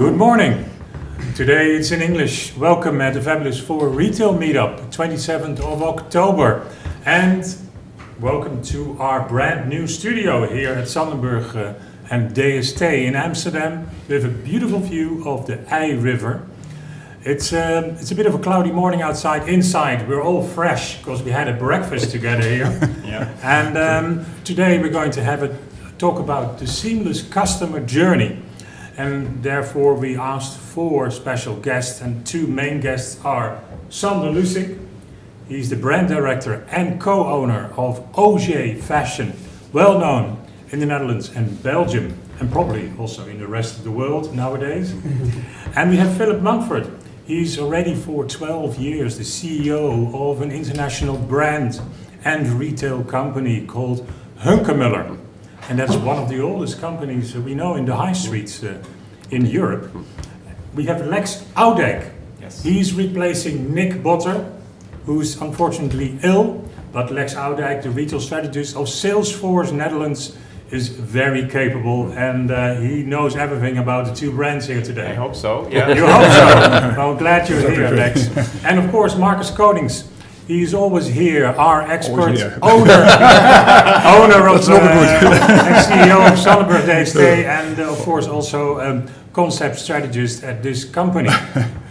Good morning. Today it's in English. Welcome at the Fabulous 4 Retail Meetup, 27th of October. And welcome to our brand new studio here at Sandenburg and DST in Amsterdam with a beautiful view of the IJ River. It's a bit of a cloudy morning outside. Inside we're all fresh because we had a breakfast together here. Yeah. And today we're going to have a talk about the seamless customer journey. And therefore we asked 4 special guests, and 2 main guests are Sander Lusink. He's the brand director and co-owner of Oger Fashion, well known in the Netherlands and Belgium, and probably also in the rest of the world nowadays. And we have Philip Mountford. He's already for 12 years the CEO of an international brand and retail company called Hunkemöller. And that's one of the oldest companies we know in the high streets in Europe. We have Lex Oudijk. Yes. He's replacing Nick Botter, who's unfortunately ill. But Lex Oudijk, the retail strategist of Salesforce Netherlands, is very capable, and he knows everything about the 2 brands here today. I hope so. Yeah. You hope so? Well, glad you're here, Lex. And of course, Markus Konings. He's always here, our expert owner of and CEO of Sandenburg DST, and of course also concept strategist at this company.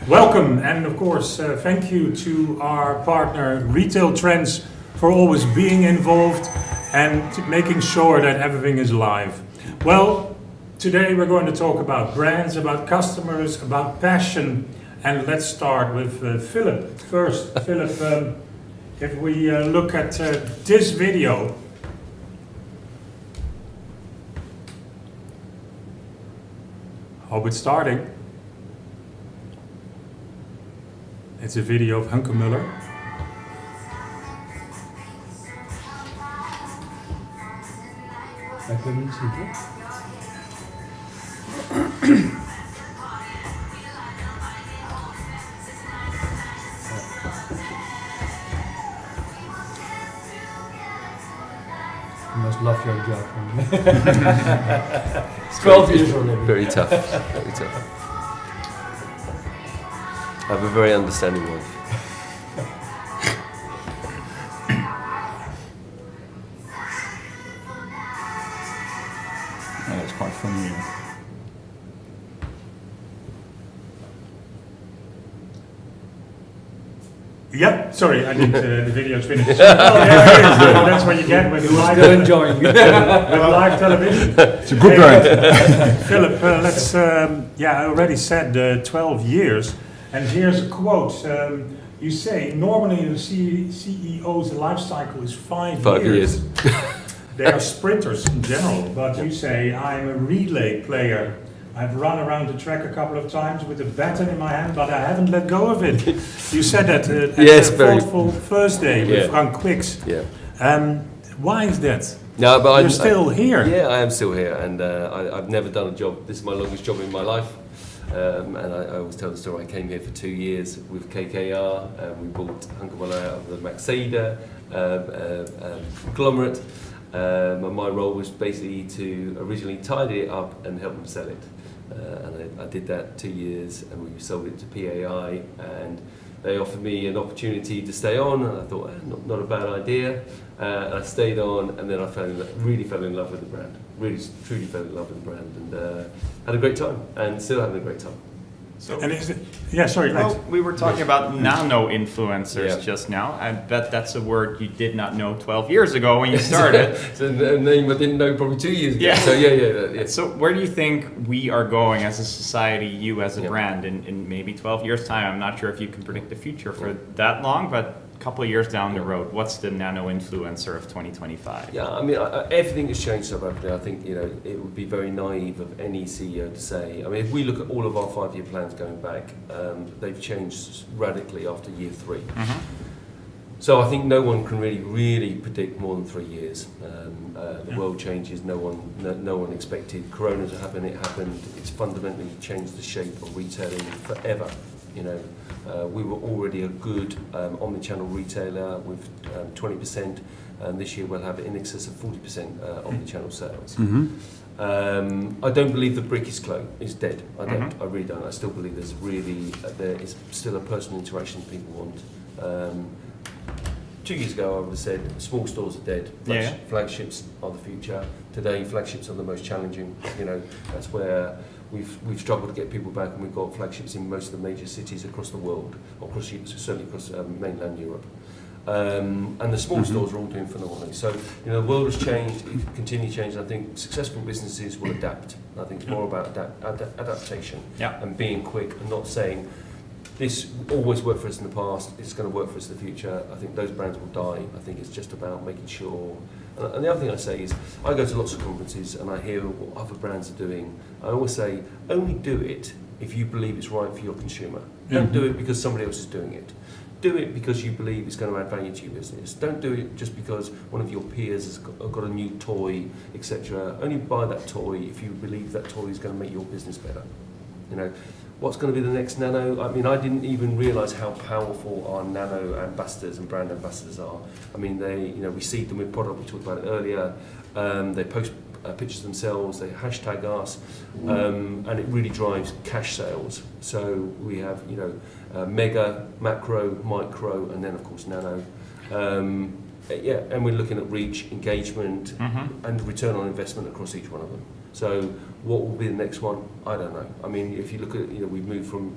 Welcome, and of course thank you to our partner Retail Trends for always being involved and making sure that everything is live. Well, today we're going to talk about brands, about customers, about passion. And let's start with Philip. First, Philip, if we look at this video. Hope it's starting. It's a video of Hunkemöller. You must love your job. 12 years already. Very tough, very tough. I have a very understanding wife. Oh, that's quite funny. Yep, sorry, I didn't. The video's finished. Oh, there it is. That's what you get when you live. Still enjoying. With live television. It's a good brand. Philip, let's. I already said 12 years, and here's a quote. You say normally the CEO's life cycle is 5 years. They are sprinters in general, but you say I'm a relay player. I've run around the track a couple of times with a baton in my hand, but I haven't let go of it. You said that at the Thoughtful Thursday with Frank Quicks. Yeah. Why is that? No, but You're still here. Yeah, I am still here, and I've never done a job. This is my longest job in my life, and I always tell the story. I came here for 2 years with KKR. We bought Hunkemöller out of the Maxeda conglomerate. And my role was basically to originally tidy it up and help them sell it. And I did that 2 years, and we sold it to PAI, and they offered me an opportunity to stay on, and I thought, not a bad idea. And I stayed on, and then I really fell in love with the brand. Really, truly fell in love with the brand, and had a great time, and still having a great time. So, and is it, yeah, sorry, Lex. well, we were talking about nano-influencers just now. I bet that's a word you did not know 12 years ago when you started. It's a name I didn't know probably 2 years ago. Yeah. So yeah. So where do you think we are going as a society, you as a brand, in maybe 12 years' time? I'm not sure if you can predict the future for that long, but a couple of years down the road, what's the nano-influencer of 2025? Yeah, I mean, everything has changed so rapidly. I think, it would be very naive of any CEO to say, I mean, if we look at all of our 5-year plans going back, they've changed radically after year 3. Mm-hmm. So I think no one can really predict more than 3 years. The world changes, no one expected Corona to happen, it happened. It's fundamentally changed the shape of retailing forever. We were already a good omnichannel retailer with 20%, and this year we'll have in excess of 40% omnichannel sales. Mm-hmm. I don't believe the brick is dead. I don't. I really don't. I still believe there is still a personal interaction people want. 2 years ago, I would have said small stores are dead. Flagships are the future. Today, flagships are the most challenging. You know, that's where we've struggled to get people back, and we've got flagships in most of the major cities across the world, certainly across mainland Europe. And the small stores are all doing phenomenally. So, you know, the world has changed, it continues to change. I think successful businesses will adapt. I think it's more about adaptation and being quick and not saying, this always worked for us in the past, it's going to work for us in the future. I think those brands will die. I think it's just about making sure. And the other thing I say is, I go to lots of conferences and I hear what other brands are doing. I always say, only do it if you believe it's right for your consumer. Don't do it because somebody else is doing it. Do it because you believe it's going to add value to your business. Don't do it just because one of your peers has got a new toy, etc. Only buy that toy if you believe that toy is going to make your business better. You know, what's going to be the next nano? I mean, I didn't even realise how powerful our nano ambassadors and brand ambassadors are. I mean, we seed them with product. We talked about it earlier. They post pictures themselves. They hashtag us, and it really drives cash sales. So we have, mega, macro, micro, and then of course nano. And we're looking at reach, engagement, and return on investment across each one of them. So what will be the next one? I don't know. I mean, if you look at, we've moved from,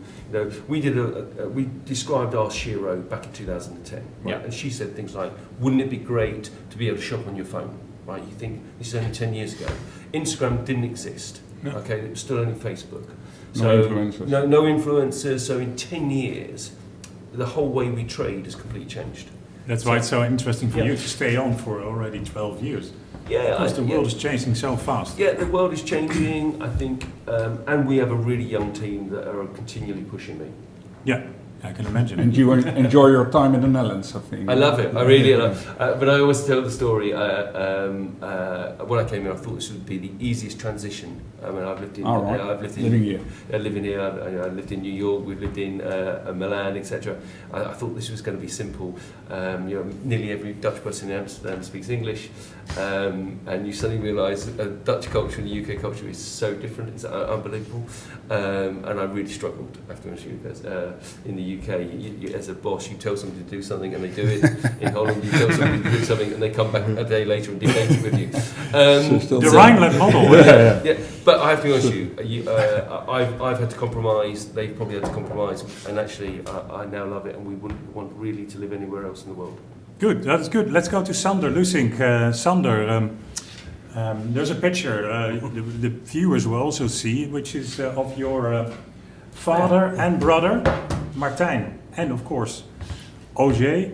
we described our Shiro back in 2010, right? And she said things like, wouldn't it be great to be able to shop on your phone, right? You think, this is only 10 years ago. Instagram didn't exist, okay? It was still only Facebook. So, no influencers. So in 10 years, the whole way we trade has completely changed. That's why it's so interesting for you to stay on for already 12 years. Yeah, because the world is changing so fast. Yeah, the world is changing, I think, and we have a really young team that are continually pushing me. Yeah, I can imagine. And you enjoy your time in the Netherlands, I think. I love it, I really love it. But I always tell the story, when I came here, I thought this would be the easiest transition. I mean, I've lived in, living here. I lived in New York, we've lived in Milan, etc. I thought this was going to be simple. Nearly every Dutch person in Amsterdam speaks English, and you suddenly realise Dutch culture and the UK culture is so different. It's unbelievable, and I really struggled after in the UK. You, as a boss, you tell somebody to do something and they do it. In Holland, you tell somebody to do something and they come back a day later and debate it with you. The Rhineland model. Yeah. But I have to be honest with you, I've had to compromise, they've probably had to compromise, and actually I now love it, and we wouldn't want really to live anywhere else in the world. Good, that is good. Let's go to Sander Lusink. Sander, there's a picture the viewers will also see, which is of your father and brother, Martijn, and of course, Oger.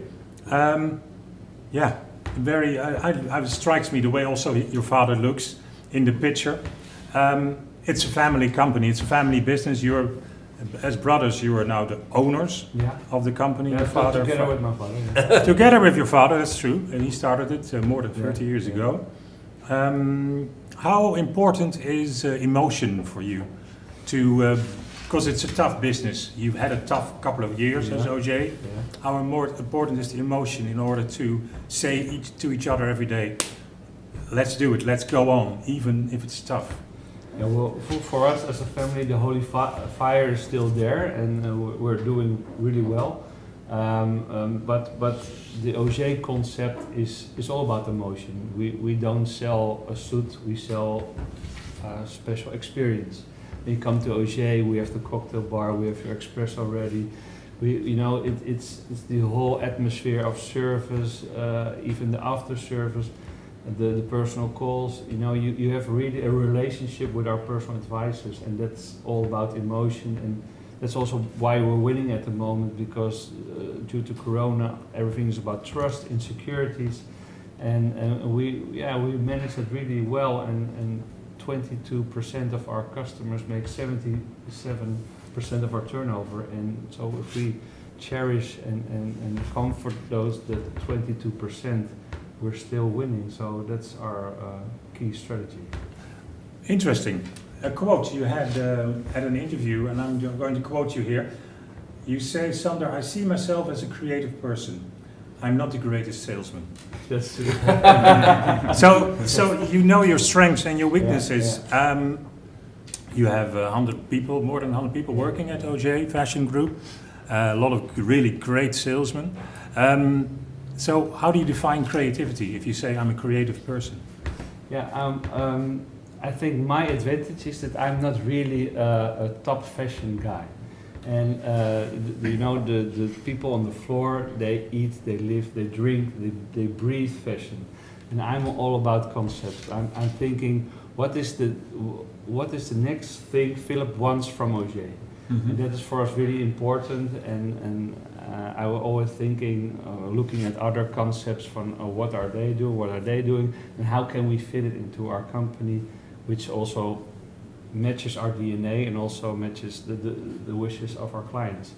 It strikes me the way also your father looks in the picture. It's a family company, it's a family business. You're, as brothers, you are now the owners of the company. Yeah, your father, together with my father. Yeah. Together with your father, that's true. And he started it more than 30 years ago. How important is emotion for you? Because it's a tough business. You've had a tough couple of years as OJ. Yeah. How more important is the emotion in order to say to each other every day, let's do it, let's go on, even if it's tough? Yeah, well, for us as a family, the holy fire is still there, and we're doing really well. But the Oger concept is all about emotion. We don't sell a suit, we sell a special experience. When you come to Oger, we have the cocktail bar, we have your espresso ready. It's the whole atmosphere of service, even the after service. The personal calls, you have really a relationship with our personal advisors, and that's all about emotion, and that's also why we're winning at the moment, because due to Corona, everything is about trust, insecurities, and we managed it really well, and 22% of our customers make 77% of our turnover, and so if we cherish and comfort those, that 22%, we're still winning, so that's our key strategy. Interesting. A quote you had at an interview, and I'm going to quote you here. You say, Sander, I see myself as a creative person. I'm not the greatest salesman. That's So you know your strengths and your weaknesses. You have 100 people, more than 100 people working at Oger Fashion Group. A lot of really great salesmen. So how do you define creativity if you say I'm a creative person? I think my advantage is that I'm not really a top fashion guy. And the people on the floor, they eat, they live, they drink, they breathe fashion. And I'm all about concepts. I'm thinking, what is the next thing Philip wants from Oger? And that is for us really important. And I was always thinking, looking at other concepts from what are they doing, and how can we fit it into our company, which also matches our DNA and also matches the wishes of our clients.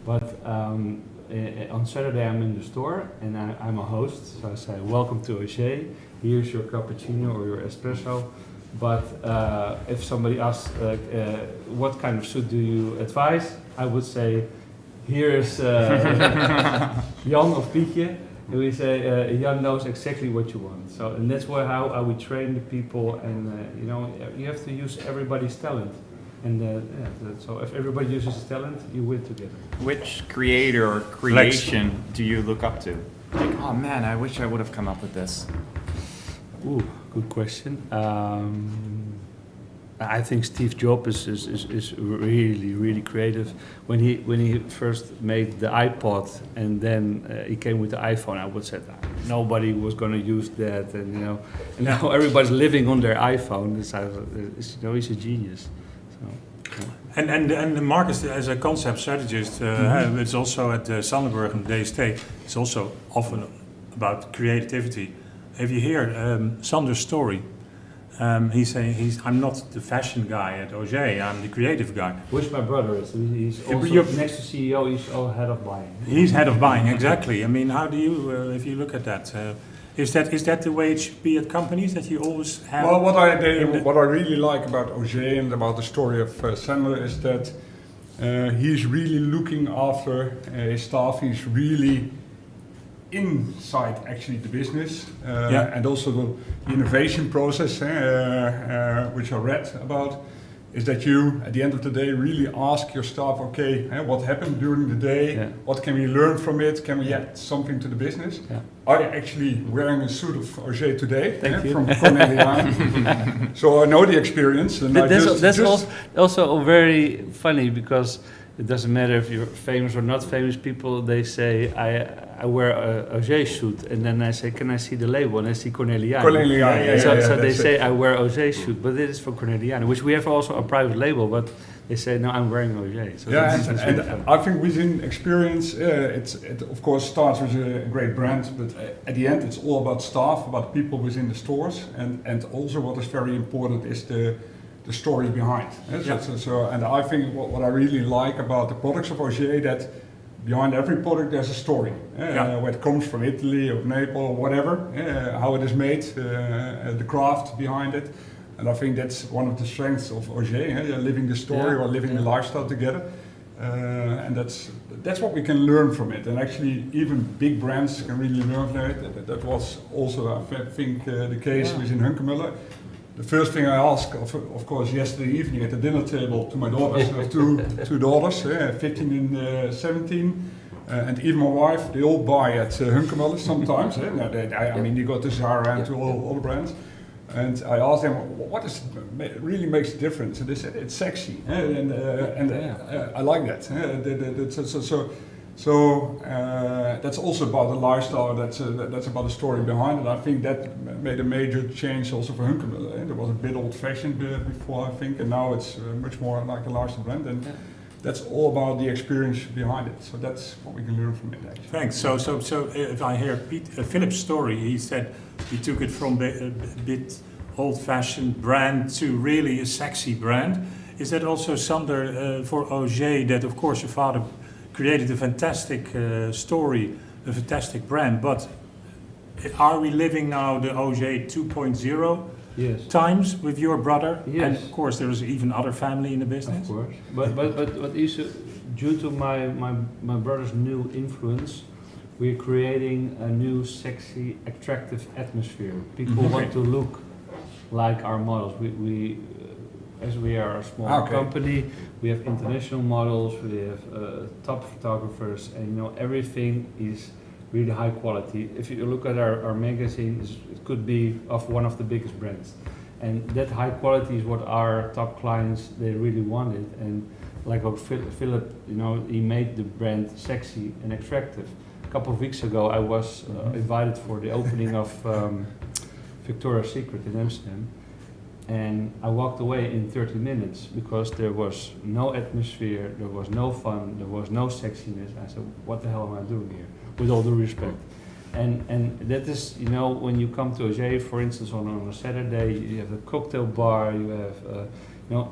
But on Saturday I'm in the store and I'm a host, so I say, welcome to Oger, here's your cappuccino or your espresso. But if somebody asks what kind of suit do you advise, I would say, here's Jan of Pietje. And we say, Jan knows exactly what you want. So, and that's how we train the people, and you have to use everybody's talent. And so if everybody uses his talent, you win together. Which creator or creation do you look up to? Like, oh man, I wish I would have come up with this. Ooh, good question. I think Steve Jobs is really creative. When he first made the iPod and then he came with the iPhone, I would say nobody was going to use that, and now everybody's living on their iPhone. He's a genius. So, And Markus, as a concept strategist, it's also at Sandenburg and DST. It's also often about creativity. If you hear Sander's story, he's saying I'm not the fashion guy at Oger, I'm the creative guy. Which my brother is. He's also next to CEO. He's all head of buying. He's head of buying, exactly. I mean, how do you, if you look at that, is that the way it should be at companies, that you always have? Well, what I really like about Oger and about the story of Sander is that he's really looking after his staff. He's really inside actually the business and also the innovation process, which I read about, is that you at the end of the day really ask your staff, okay, what happened during the day, what can we learn from it, can we add something to the business? Are you actually wearing a suit of Oger today? Thank you. From Cornelia. So I know the experience. And that's also very funny, because it doesn't matter if you're famous or not famous. People, they say, I wear a Oger suit, and then I say, can I see the label? And I see Cornelia. So they say I wear Oger suit, but it is for Cornelia, which we have also a private label, but they say, no, I'm wearing Oger. So and I think within experience, it of course starts with a great brand, but at the end it's all about staff, about people within the stores, and also what is very important is the story behind. And I think what I really like about the products of Oger, that behind every product there's a story, where it comes from Italy or Naples or whatever, how it is made, the craft behind it. And I think that's one of the strengths of Oger, living the story or living the lifestyle together. And that's what we can learn from it. And actually even big brands can really learn from it. That was also, I think, the case within Hunkemöller. The first thing I asked, of course, yesterday evening at the dinner table to my daughters, I have two daughters, 15 and 17, and even my wife, they all buy at Hunkemöller sometimes. I mean, you go to Zara and to all the brands. And I asked them, what really makes a difference? And they said, it's sexy. And I like that. So that's also about the lifestyle, that's about the story behind it. I think that made a major change also for Hunkemöller. There was a bit old-fashioned before, I think, and now it's much more like a lifestyle brand. And that's all about the experience behind it. So that's what we can learn from it, actually. Thanks. So if I hear Philip's story, he said he took it from a bit old-fashioned brand to really a sexy brand. Is that also, Sander, for Oger, that of course your father created a fantastic story, a fantastic brand, but are we living now the Oger 2.0 times with your brother? Yes. And of course there is even other family in the business. Of course, but due to my brother's new influence, we're creating a new, sexy, attractive atmosphere. People want to look like our models. We as we are a small company, we have international models, we have top photographers, and everything is really high quality. If you look at our magazine, it could be of one of the biggest brands. And that high quality is what our top clients, they really wanted. And like Philip, he made the brand sexy and attractive. A couple of weeks ago, I was invited for the opening of Victoria's Secret in Amsterdam. And I walked away in 30 minutes because there was no atmosphere, there was no fun, there was no sexiness. I said, what the hell am I doing here? With all due respect. And that is, when you come to Oger, for instance, on a Saturday, you have a cocktail bar, you have,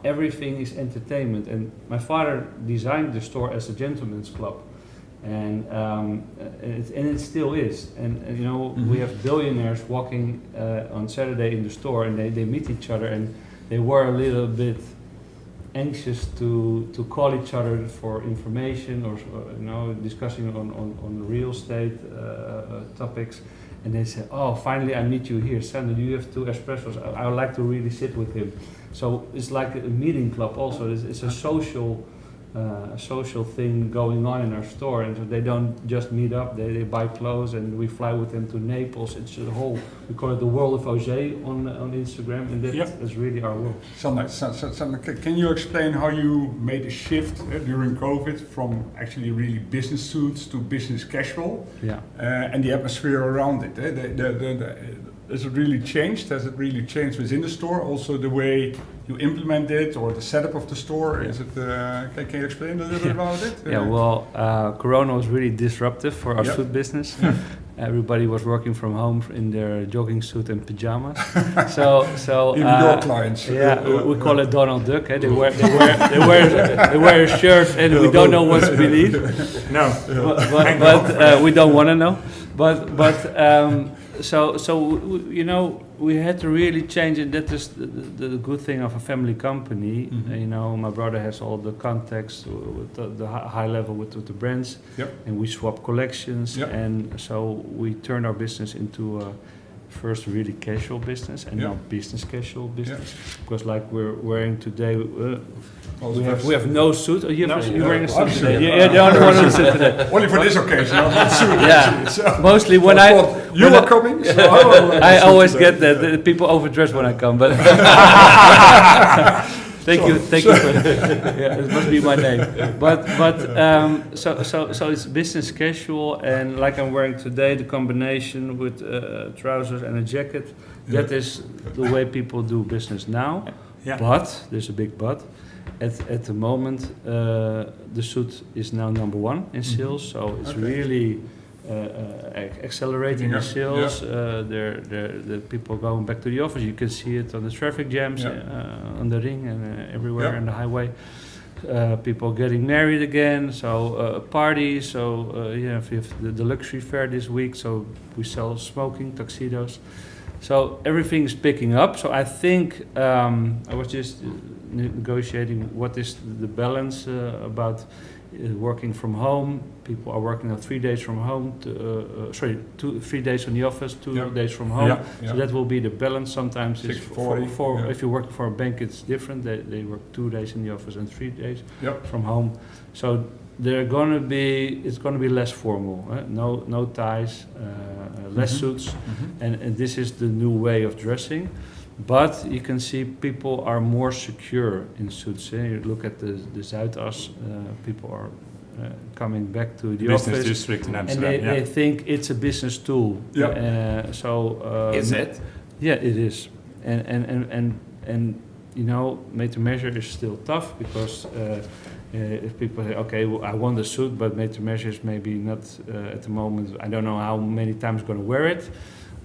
everything is entertainment. And my father designed the store as a gentleman's club. And it still is. And we have billionaires walking on Saturday in the store, and they meet each other, and they were a little bit anxious to call each other for information or discussing on real estate topics. And they said, "Oh, finally I meet you here, Sander. Do you have 2 espressos? I would like to really sit with him." So it's like a meeting club. Also, it's a social thing going on in our store, and so they don't just meet up, they buy clothes, and we fly with them to Naples. It's a whole, we call it the world of Oger on Instagram, and that is really our world. Sander, can you explain how you made a shift during COVID from actually really business suits to business casual? Yeah. And the atmosphere around it. Has it really changed? Has it really changed within the store? Also the way you implement it or the setup of the store? Is it? Can you explain a little bit about it? Corona was really disruptive for our suit business. Everybody was working from home in their jogging suit and pajamas. So even your clients. We call it Donald Duck. They wear a shirt and we don't know what's beneath. No, but we don't want to know. We had to really change it. That is the good thing of a family company. My brother has all the contacts with the high level with the brands, and we swap collections, and so we turned our business into a first really casual business and now business casual business. Because like we're wearing today, we have no suit. Oh, you're wearing a suit today. Yeah, the only one who suit today. Only for this occasion, not suit. So mostly when you are coming. So I always get that people overdress when I come, but thank you. It must be my name. So it's business casual, and like I'm wearing today, the combination with trousers and a jacket. That is the way people do business now. Yeah. But there's a big but. At the moment, the suit is now number 1 in sales, so it's really accelerating in sales. The people going back to the office. You can see it on the traffic jams, on the ring and everywhere on the highway. People getting married again, so parties. So we have the luxury fair this week. So we sell smoking tuxedos. So everything is picking up. So I think I was just negotiating what is the balance about working from home. People are working 3 days from home, 3 days in the office, 2 days from home. So that will be the balance. Sometimes it's 6-40. If you're working for a bank, it's different. They work 2 days in the office and 3 days from home. So it's gonna be less formal. No ties, less suits, and this is the new way of dressing. But you can see people are more secure in suits. You look at the Zuidas, people are coming back to the business office district in Amsterdam. and they think it's a business tool. Is it? Yeah, it is. And made to measure is still tough because if people say, okay, well, I want a suit, but made to measure is maybe not at the moment. I don't know how many times I'm going to wear it.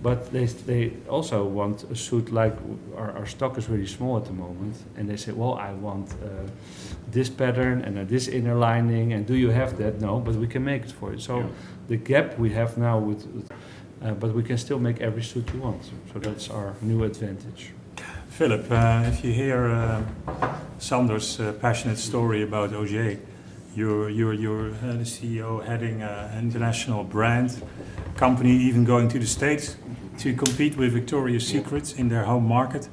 But they also want a suit like our stock is really small at the moment, and they say, well, I want this pattern and this inner lining, and do you have that? No, but we can make it for you. So the gap we have now but we can still make every suit you want. So that's our new advantage. Philip, if you hear Sander's passionate story about Oger, You're the CEO heading an international brand company, even going to the States to compete with Victoria's Secret in their home market.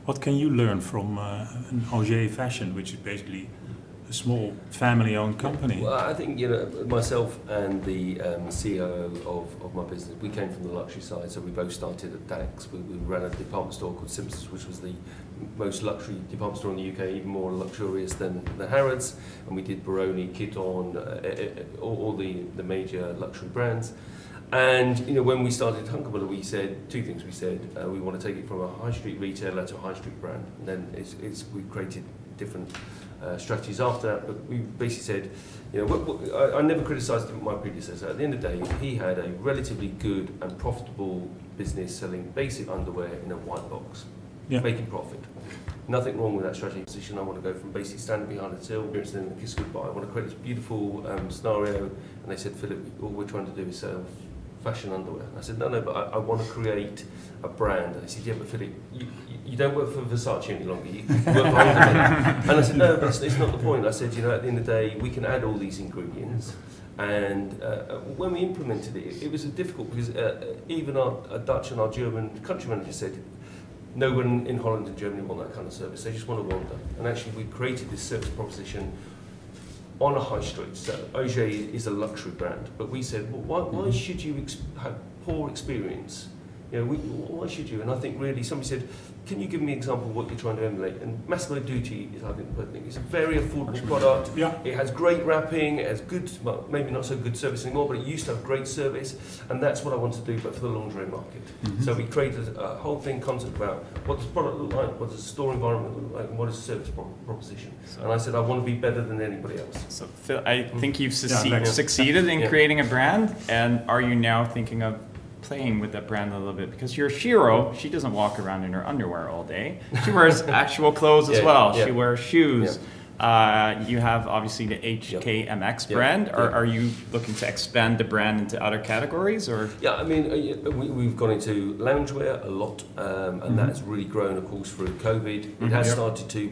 What can you learn from an Oger Fashion, which is basically a small family-owned company? Well, I think myself and the CEO of my business, we came from the luxury side, so we both started at Dax. We ran a department store called Simpsons, which was the most luxury department store in the UK, even more luxurious than Harrods, and we did Baroni, Kiton, all the major luxury brands. And when we started Hunkemöller, we said two things. We said we want to take it from a high street retailer to a high street brand, and then we created different strategies after that. But we basically said, I never criticised my predecessor. At the end of the day, he had a relatively good and profitable business selling basic underwear in a white box, making profit. Nothing wrong with that strategy position. I want to go from basically standing behind a till, and then a kiss goodbye. I want to create this beautiful scenario. And they said, Philip, all we're trying to do is sell fashion underwear. I said, no, but I want to create a brand. And they said, yeah, but Philip, you don't work for Versace any longer. You work for Hunkemöller. And I said, no, but it's not the point. I said, at the end of the day, we can add all these ingredients. And when we implemented it, it was difficult because even our Dutch and our German country managers said, no one in Holland and Germany want that kind of service. They just want to wander. And actually, we created this service proposition on a high street. So Oger is a luxury brand, but we said, well, why should you have poor experience? Why should you? And I think really somebody said, can you give me an example of what you're trying to emulate? And Massimo Dutti is, I think, the thing. It's a very affordable product. Yeah. It has great wrapping. It has good, well, maybe not so good service anymore, but it used to have great service. And that's what I want to do, but for the lingerie market. So we created a whole concept about what does product look like, what does the store environment look like, and what is the service proposition. And I said, I want to be better than anybody else. So Phil, I think you've succeeded in creating a brand, and are you now thinking of playing with that brand a little bit? Because your Shiro, she doesn't walk around in her underwear all day. She wears actual clothes as well. She wears shoes. You have obviously the HKMX brand. Are you looking to expand the brand into other categories, or? Yeah, I mean, we've gone into loungewear a lot, and that has really grown, of course, through COVID. It has started to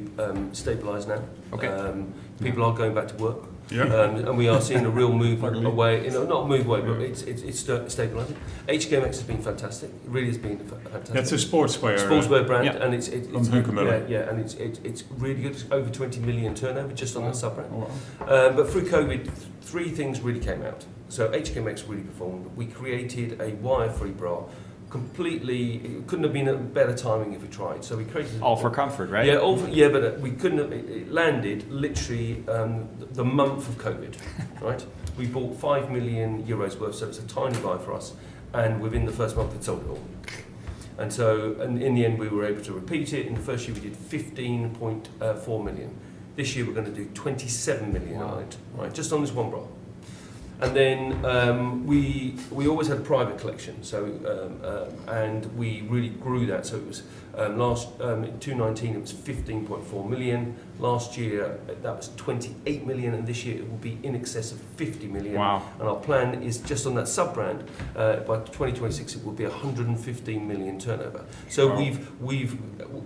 stabilise now. Okay. People are going back to work. Yeah. And we are seeing a real move away, not a move away, but it's stabilising. HKMX has been fantastic. It really has been fantastic. That's a sportswear brand, and it's from Hunkemöller. and it's really good. It's over 20 million turnover just on that sub-brand. But through COVID, three things really came out. So HKMX really performed. We created a wire-free bra. Completely, it couldn't have been a better timing if we tried. So we created all for comfort, right? Yeah, but we couldn't have. It landed literally the month of COVID, right? We bought €5 million worth, so it's a tiny buy for us. And within the first month, it sold it all. And so, in the end, we were able to repeat it. In the first year, we did 15.4 million. This year, we're going to do 27 million on it, right? Just on this one bra. And then we always had a private collection, so and we really grew that. So it was in 2019 it was 15.4 million. Last year that was 28 million, and this year it will be in excess of 50 million. Wow! And our plan is just on that sub brand by 2026 it will be 115 million turnover. So we've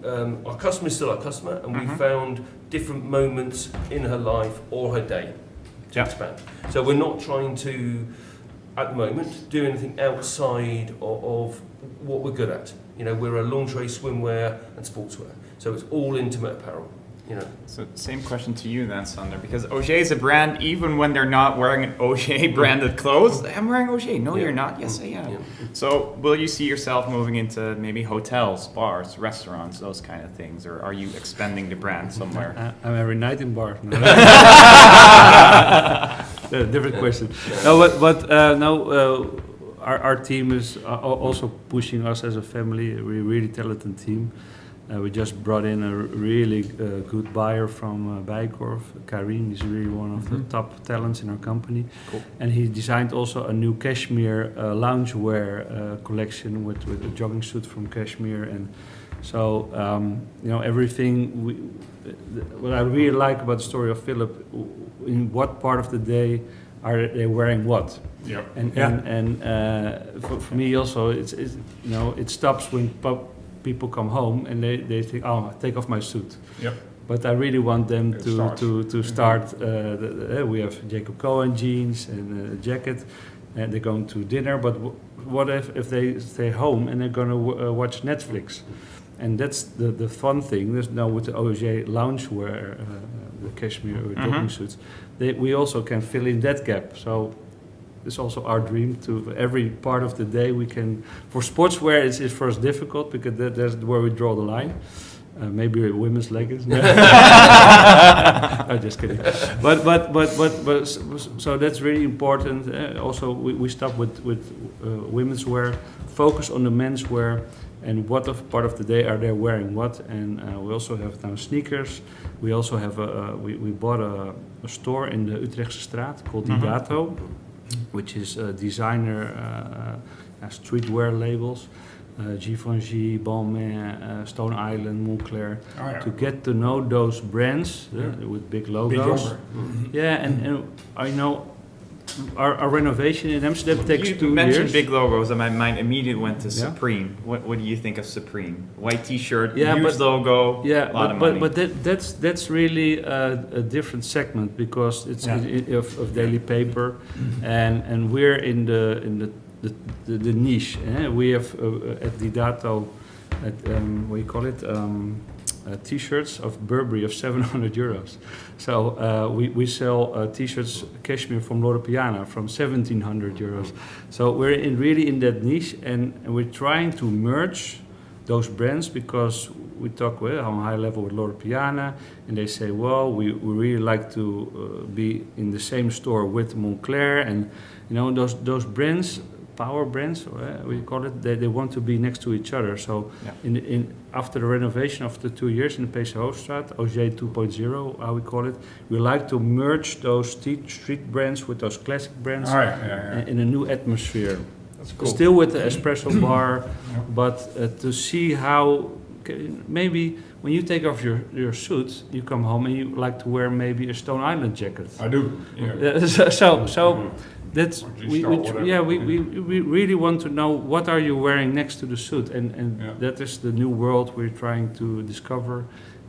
our customer is still our customer, and we've found different moments in her life or her day. Expand. So we're not trying to, at the moment, do anything outside of what we're good at. We're a lingerie, swimwear, and sportswear. So it's all intimate apparel. So same question to you then, Sander, because Oger is a brand even when they're not wearing an Oger branded clothes. I'm wearing Oger. No, you're not. Yes, I am. So will you see yourself moving into maybe hotels, bars, restaurants, those kind of things, or are you expanding the brand somewhere? I'm every night in bars. Different question. No, but our team is also pushing us as a family. We're a really talented team. We just brought in a really good buyer from Bijkorf. Karim is really one of the top talents in our company. Cool. And he designed also a new cashmere loungewear collection with a jogging suit from cashmere. And so, everything. What I really like about the story of Philip, in what part of the day are they wearing what? Yeah. And for me also, it stops when people come home and they think, oh, take off my suit. Yep. But I really want them It to starts. to start. We have Jacob Cohen jeans and a jacket, and they're going to dinner. But what if they stay home and they're going to watch Netflix? And that's the fun thing. There's now with the Oger loungewear, the cashmere jogging suits, we also can fill in that gap. So it's also our dream to every part of the day we can. For sportswear, it's first difficult because that's where we draw the line. Maybe women's leggings. No. I'm just kidding. But so that's really important. Also, we stop with women's wear, focus on the men's wear, and what part of the day are they wearing what. And we also have now sneakers. We also have we bought a store in the Utrechtse straat called Didato, which is designer streetwear labels. Givenchy, Balmain, Stone Island, Moncler, to get to know those brands with big logos. Yeah, and I know our renovation in Amsterdam takes 2 years. You mentioned big logos, and my mind immediately went to Supreme. What do you think of Supreme? White T-shirt, huge logo, a lot of money. But that's really a different segment because it's of daily paper, and we're in the niche. We have at Didato, what do you call it? T-shirts of Burberry of 700 euros. So we sell T-shirts cashmere from Loro Piana from 1700 euros. So we're really in that niche, and we're trying to merge those brands because we talk on high level with Loro Piana, and they say, well, we really like to be in the same store with Moncler, and those brands. Power brands, we call it. They want to be next to each other. So, after the renovation of the 2 years in the PC Hoofdstraat, Oger 2.0, how we call it, we like to merge those street brands with those classic brands in a new atmosphere. That's cool. Still with the espresso bar, but to see how maybe when you take off your suit, you come home and you like to wear maybe a Stone Island jacket. I do. So. That's we really want to know what are you wearing next to the suit, and that is the new world we're trying to discover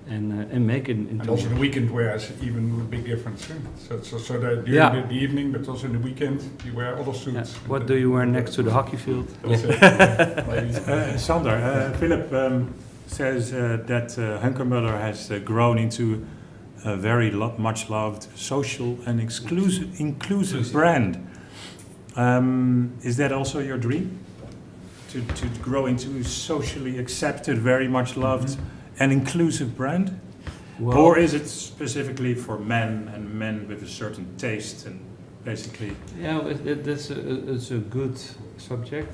and make it into. And also the weekend wear is even a big difference. So that during the evening, but also in the weekend, you wear other suits. What do you wear next to the hockey field? Sander, Philip says that Hunkemöller has grown into a very much loved social and inclusive brand. Is that also your dream? To grow into a socially accepted, very much loved and inclusive brand? Well, or is it specifically for men and men with a certain taste and basically? Yeah, it's a good subject.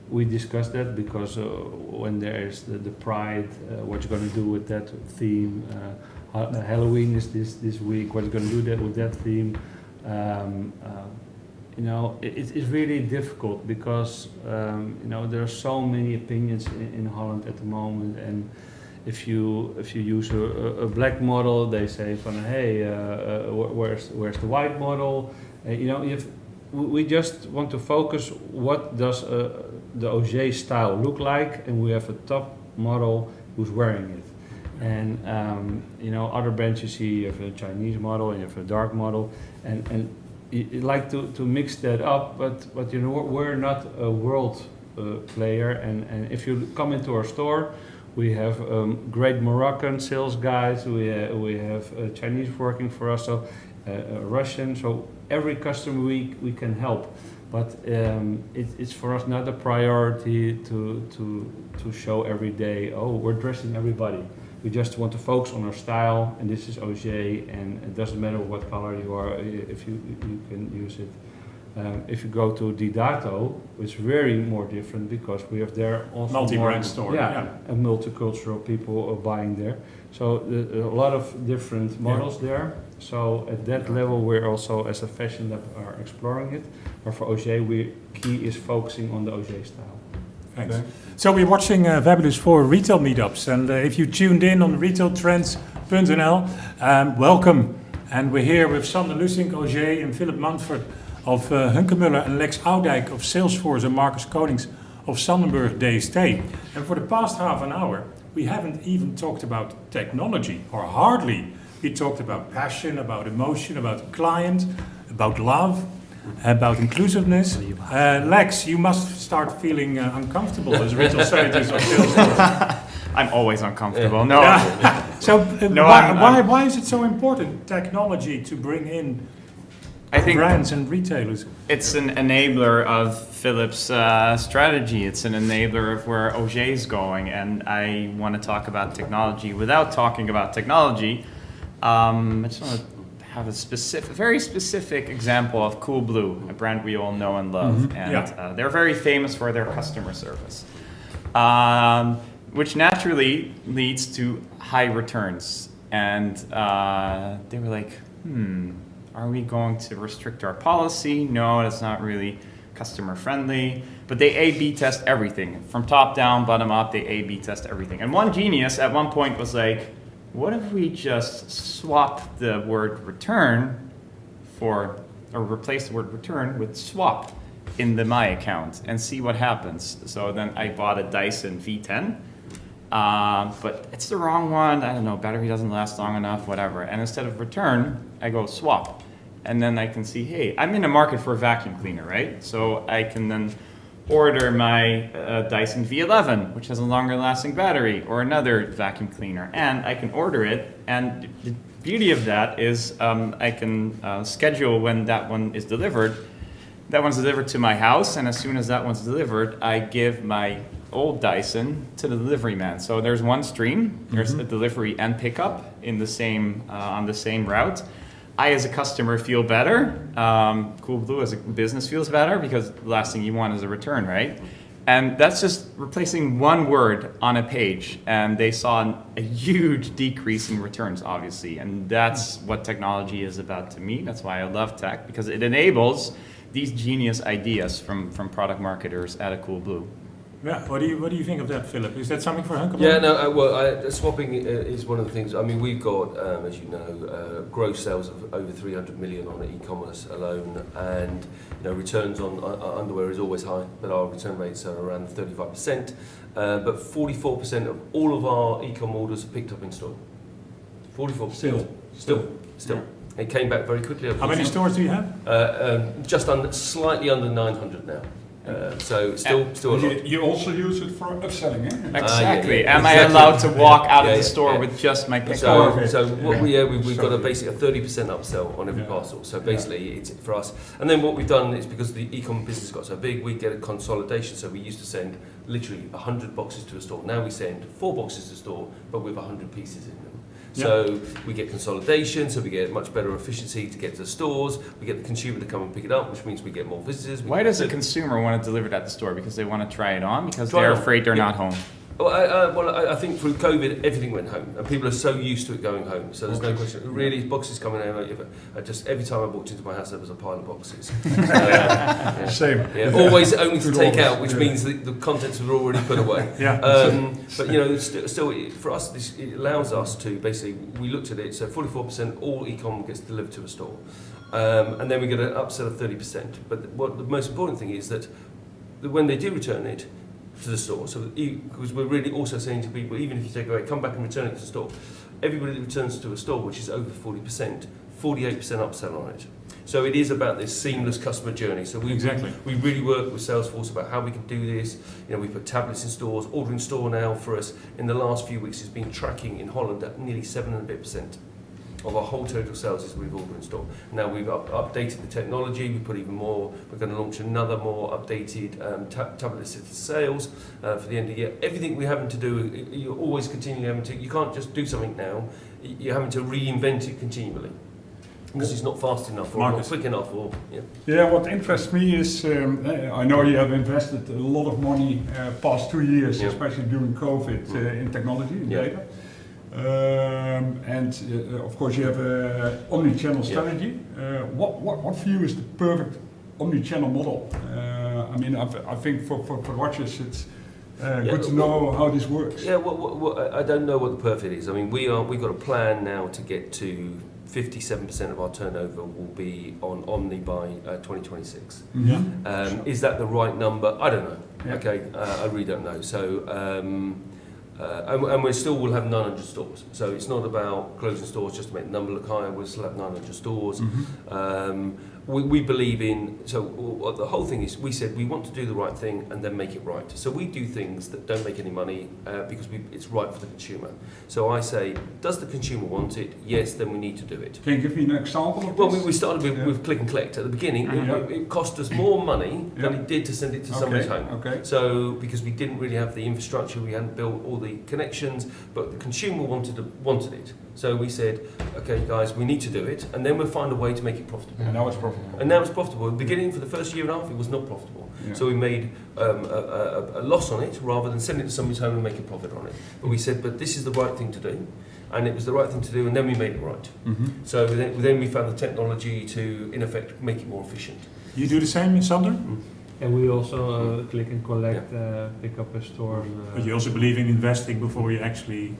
We discussed that because when there is the Pride, what you're going to do with that theme. Halloween is this week. What you're going to do with that theme? It's really difficult because there are so many opinions in Holland at the moment, and if you use a black model, they say hey, where's the white model? We just want to focus what does the Oger style look like, and we have a top model who's wearing it. And other brands you see, you have a Chinese model and you have a dark model, and you like to mix that up, but we're not a world player, and if you come into our store, we have great Moroccan sales guys, we have Chinese working for us, so Russian, so every customer we can help, but it's for us not a priority to show every day, we're dressing everybody. We just want to focus on our style, and this is Oger, and it doesn't matter what color you are, if you can use it. If you go to Didato, it's very more different because we have there also multi-brand store, and multicultural people are buying there. So a lot of different models there. So at that level, we're also as a fashion lab are exploring it. But for Oger, key is focusing on the Oger style. Thanks. So we're watching Fabulous 4 retail meetups, and if you tuned in on retailtrends.nl, welcome. And we're here with Sander Lusink, Oger, and Philip Mountford of Hunkemöller, and Lex Oudijk of Salesforce, and Markus Konings of Sandenburg DST. And for the past half an hour, we haven't even talked about technology, or hardly. We talked about passion, about emotion, about client, about love, about inclusiveness. Lex, you must start feeling uncomfortable as retail strategist of Salesforce. I'm always uncomfortable. No. So No, why is it so important, technology, to bring in I think brands and retailers? it's an enabler of Philip's strategy. It's an enabler of where Oger is going, and I want to talk about technology without talking about technology. I just want to have a very specific example of Coolblue, a brand we all know and love, and they're very famous for their customer service, which naturally leads to high returns. And they were like, are we going to restrict our policy? No, that's not really customer friendly. But they A/B test everything. From top down, bottom up, they A/B test everything. And one genius at one point was like, what if we just swap the word return or replace the word return with swap in the My account and see what happens? So then I bought a Dyson V10. But it's the wrong one. I don't know, battery doesn't last long enough, whatever. And instead of return, I go swap. And then I can see, hey, I'm in the market for a vacuum cleaner, right? So I can then order my Dyson V11, which has a longer lasting battery, or another vacuum cleaner. And I can order it. And the beauty of that is I can schedule when that one is delivered. That one's delivered to my house. And as soon as that one's delivered, I give my old Dyson to the delivery man. So there's one stream. There's a delivery and pickup in the same on the same route. I, as a customer, feel better. Coolblue, as a business, feels better because the last thing you want is a return, right? And that's just replacing one word on a page. And they saw a huge decrease in returns, obviously. And that's what technology is about to me. That's why I love tech, because it enables these genius ideas from product marketers at a Coolblue. Yeah, what do you think of that, Philip? Is that something for Hunkemöller? Yeah, no, swapping is one of the things. I mean, we've got, as you know, gross sales of over 300 million on e-commerce alone, and returns on underwear is always high, but our return rates are around 35%. But 44% of all of our e-com orders are picked up in store. 44%. Still. It came back very quickly. How many stores do you have? Just slightly under 900 now. So still a lot. You also use it for upselling, eh? Exactly. yeah, Am I exactly. allowed to walk out of Yeah, the store yeah. with just my pickup? So we've got basically a 30% upsell on every parcel. So basically, it's for us. And then what we've done is, because the e-com business got so big, we get a consolidation. So we used to send literally 100 boxes to a store. Now we send 4 boxes to a store, but with 100 pieces in them. So we get consolidation, so we get much better efficiency to get to the stores. We get the consumer to come and pick it up, which means we get more visitors. Why does a consumer want it delivered at the store? Because they want to try it on? Because they're afraid they're not home? Well, I think through COVID, everything went home, and people are so used to it going home. So there's no question. Really, boxes coming home. Every time I walked into my house, there was a pile of boxes. Same. Yeah, always only to take out, which means the contents were already put away. But still, for us, it allows us to basically. We looked at it. So 44% all e-com gets delivered to a store, and then we get an upsell of 30%. But what the most important thing is that when they do return it to the store, so because we're really also saying to people, even if you take away, come back and return it to the store. Everybody that returns to a store, which is over 40%, 48% upsell on it. So it is about this seamless customer journey. So we really work with Salesforce about how we can do this. We put tablets in stores. Order in store now for us in the last few weeks has been tracking in Holland at nearly 7.5% of our whole total sales is we've ordered in store. Now we've updated the technology, we put even more, we're going to launch another more updated tablet-assisted sales for the end of the year. Everything we're having to do, you're always continually having to, you can't just do something now, you're having to reinvent it continually. Because it's not fast enough or Markus. not quick enough. What interests me is, I know you have invested a lot of money past 2 years, especially during COVID, in technology, in data. And of course you have an omni-channel strategy. What for you is the perfect omni-channel model? I think for watchers it's good to know how this works. I don't know what the perfect is. I mean, we've got a plan now to get to 57% of our turnover will be on Omni by 2026. Is that the right number? I don't know. I really don't know. So and we still will have 900 stores. So it's not about closing stores just to make the number look higher. We'll still have 900 stores. We believe in, so the whole thing is, we said we want to do the right thing and then make it right. So we do things that don't make any money because it's right for the consumer. So I say, does the consumer want it? Yes, then we need to do it. Can you give me an example of Well, this? we started with click and collect. At the beginning, it cost us more money than it did to send it to somebody's home. Okay. So, because we didn't really have the infrastructure, we hadn't built all the connections, but the consumer wanted it. So we said, okay, guys, we need to do it, and then we'll find a way to make it profitable. And now it's profitable. And now it's profitable. At the beginning, for the first year and a half, it was not profitable. Yeah. So we made a loss on it rather than send it to somebody's home and make a profit on it. But we said, but this is the right thing to do. And it was the right thing to do, and then we made it right. So then we found the technology to, in effect, make it more efficient. You do the same, Sander? And we also click and collect, pick up a store. But you also believe in investing before you actually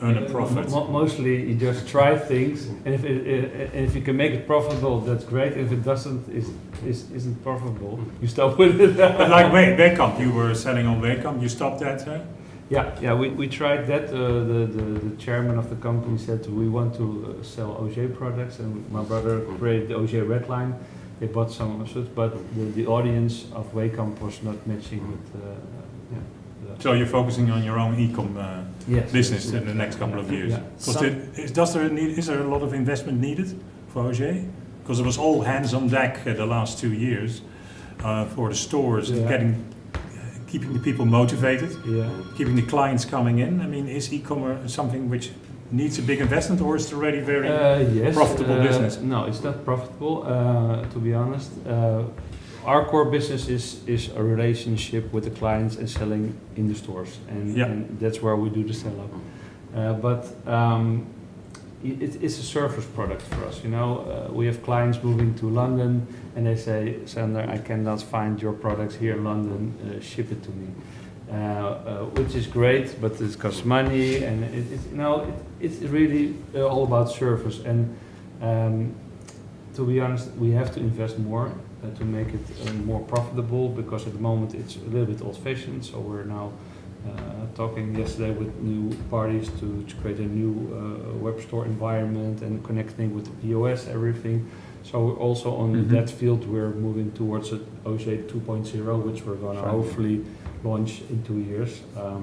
earn a profit? Mostly you just try things, and if you can make it profitable, that's great. If it doesn't, isn't profitable, you stop with it. But like Wekamp, you were selling on Wekamp, you stopped that? Yeah, we tried that. The chairman of the company said we want to sell Oger products, and my brother created the Oger Red Line. They bought some of it, but the audience of Wekamp was not matching with. So you're focusing on your own e-com Yes, business in the next couple of years. Yeah. Is there a lot of investment needed for Oger? Because it was all hands on deck the last 2 years for the stores and keeping the people motivated, keeping the clients coming in. I mean, is e-commerce something which needs a big investment, or is it already very profitable business? No, it's not profitable, to be honest. Our core business is a relationship with the clients and selling in the stores, and that's where we do the sell up. But it's a service product for us. You know, we have clients moving to London, and they say, "Sander, I cannot find your products here in London. Ship it to me," which is great, but it costs money, and it's really all about service. And to be honest, we have to invest more to make it more profitable, because at the moment it's a little bit old-fashioned. So we're now talking yesterday with new parties to create a new web store environment and connecting with the POS, everything. So also on that field, we're moving towards Oger 2.0, which we're going to hopefully launch in 2 years.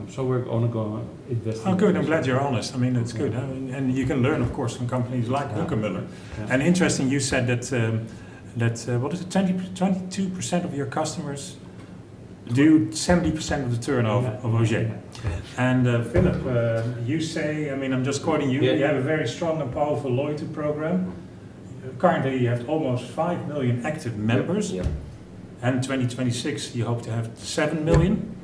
So we're going to invest. Oh, good. I'm glad you're honest. I mean, it's good. And you can learn, of course, from companies like Hunkemöller. And interesting, you said that what is it, 22% of your customers do 70% of the turnover of Oger. And Philip, you say, I mean, I'm just quoting you, you have a very strong and powerful loyalty program. Currently, you have almost 5 million active members. And 2026, you hope to have 7 million.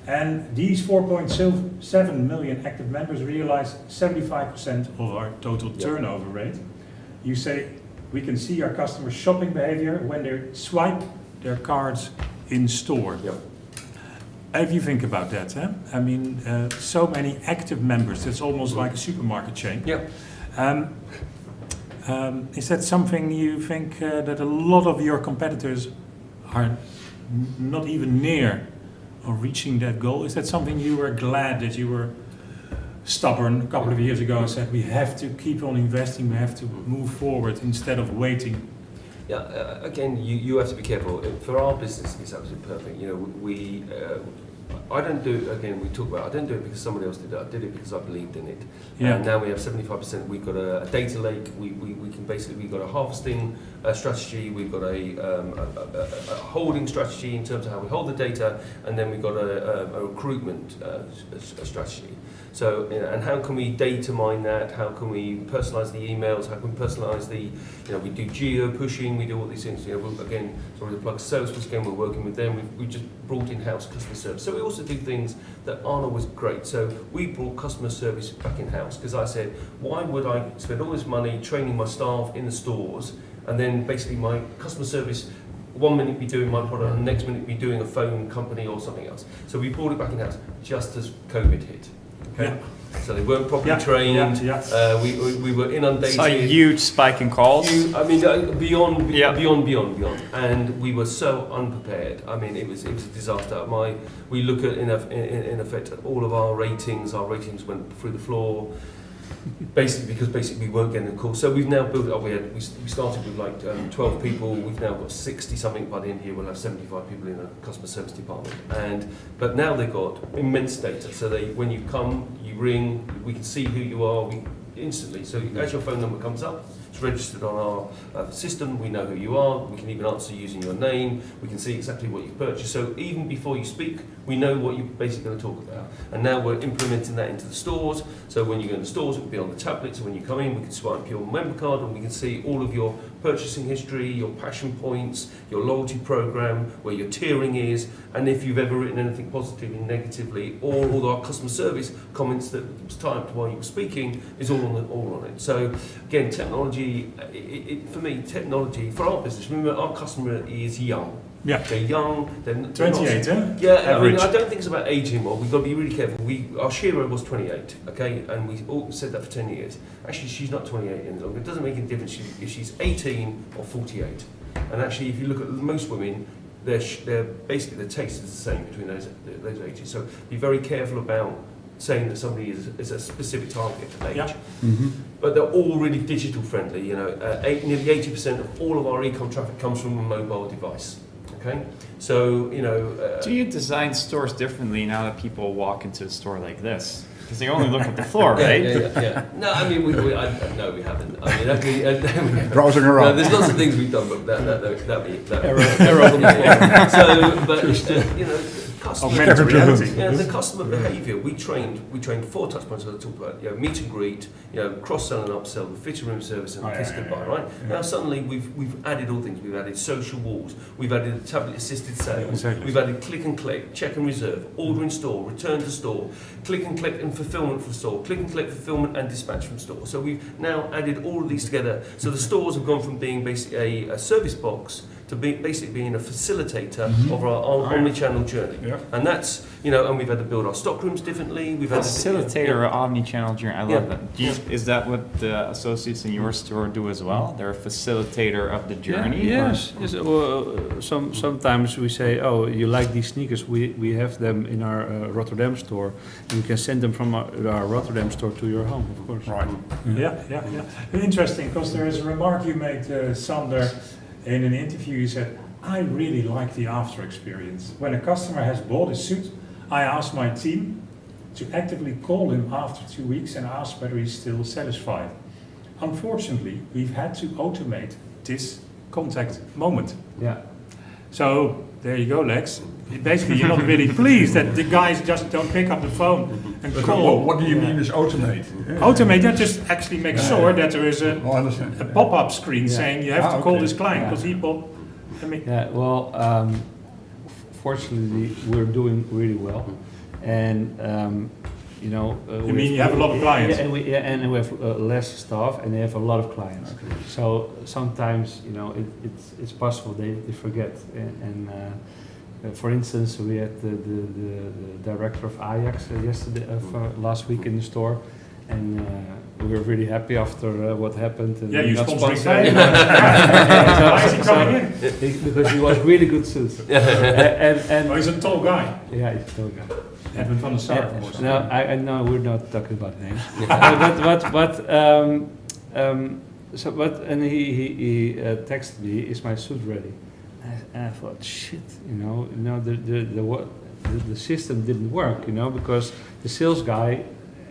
And these 4.7 million active members realize 75% of our total turnover rate. You say, we can see our customers' shopping behavior when they swipe their cards in store. If you think about that, I mean, so many active members, it's almost like a supermarket chain. Is that something you think that a lot of your competitors are not even near of reaching that goal? Is that something you were glad that you were stubborn a couple of years ago and said we have to keep on investing, we have to move forward instead of waiting? Again, you have to be careful. For our business, it's absolutely perfect. You know, I don't do it, again, we talk about, I don't do it because somebody else did it, I did it because I believed in it. And now we have 75%, we've got a data lake, we can basically, we've got a harvesting strategy, we've got a holding strategy in terms of how we hold the data, and then we've got a recruitment strategy. So, and how can we data mine that? How can we personalize the emails? How can we personalize the, we do geo pushing, we do all these things. Again, sorry to plug Salesforce again, we're working with them. We just brought in-house customer service. So we also do things that aren't always great. So we brought customer service back in-house because I said, why would I spend all this money training my staff in the stores and then basically my customer service 1 minute be doing my product and the next minute be doing a phone company or something else. So we brought it back in-house just as COVID hit. Okay. Yeah. So they weren't properly Yeah, trained. yeah, yeah. We were inundated. Saw a huge spike in calls. Beyond, and we were so unprepared. I mean, it was a disaster. We look at in effect at all of our ratings. Our ratings went through the floor. Basically we weren't getting the call. So we've now built it up. We started with like 12 people. We've now got 60 something. By the end of the year, we'll have 75 people in the customer service department. But now they've got immense data. So when you come, you ring, we can see who you are instantly. So as your phone number comes up, it's registered on our system. We know who you are. We can even answer using your name. We can see exactly what you've purchased. So even before you speak, we know what you're basically going to talk about. And now we're implementing that into the stores. So when you go in the stores, it will be on the tablet. So when you come in, we can swipe your member card and we can see all of your purchasing history, your passion points, your loyalty program, where your tiering is, and if you've ever written anything positively, negatively, or all our customer service comments that was typed while you were speaking is all on it. So again, technology, for me, technology for our business. Remember, our customer is young. Yeah. They're young. They're 28, huh? Yeah, Average. I don't think it's about age anymore. We've got to be really careful. Our Shira was 28, okay, and we all said that for 10 years. Actually, she's not 28 any longer. It doesn't make any difference if she's 18 or 48. And actually, if you look at most women, they're basically their taste is the same between those ages. So be very careful about saying that somebody is a specific target age. Yeah. But they're all really digital friendly. Nearly 80% of all of our e-com traffic comes from a mobile device. Okay, so Do you design stores differently now that people walk into a store like this? Because they only look at the floor, right? Yeah. No, I mean, no, we haven't. I mean, Browsing around. No, there's lots of things we've done, but that Error. So, but customer Augmented reality. the customer behaviour. We trained 4 touch points. I talked about meet and greet, cross-sell and upsell, the fitting room service, and kiss goodbye. Right now, suddenly we've added all things. We've added social walls. We've added tablet-assisted sales. Exactly. We've added click and collect, check and reserve, order in store, return to store, click and collect and fulfilment from store, click and collect, fulfilment and dispatch from store. So we've now added all of these together. So the stores have gone from being basically a service box to basically being a facilitator of our omni-channel journey. Yeah. And that's, and we've had to build our stock rooms differently. We've had Facilitator or omni-channel journey. I love Yeah. that. Is that what the associates in your store do as well? They're a facilitator of the journey? Yes. Sometimes we say, oh, you like these sneakers? We have them in our Rotterdam store, and we can send them from our Rotterdam store to your home, of course. Right. Yeah. Interesting, because there is a remark you made, Sander, in an interview. You said, I really like the after experience. When a customer has bought a suit, I ask my team to actively call him after 2 weeks and ask whether he's still satisfied. Unfortunately, we've had to automate this contact moment. Yeah. So there you go, Lex. Basically, you're not really pleased that the guys just don't pick up the phone and call. What do you mean is automate? Automate that, just actually make sure that there is I understand. a pop-up screen saying you have to call okay. this client Yeah. because people. Yeah. Well, fortunately, we're doing really well, and You mean you have a lot of clients? Yeah, and we have less staff, and they have a lot of clients. So sometimes, it's possible they forget. And for instance, we had the director of Ajax last week in the store, and we were really happy after what happened. And Yeah, you got sponsoring sponsored. Why is he coming in? Because he was really good suits. And Oh, he's a tall guy. yeah, he's a tall guy. Edwin van der Sar, of course. No, I know we're not talking about names. And he texted me, "Is my suit ready?" And I thought, shit, the system didn't work, because the sales guy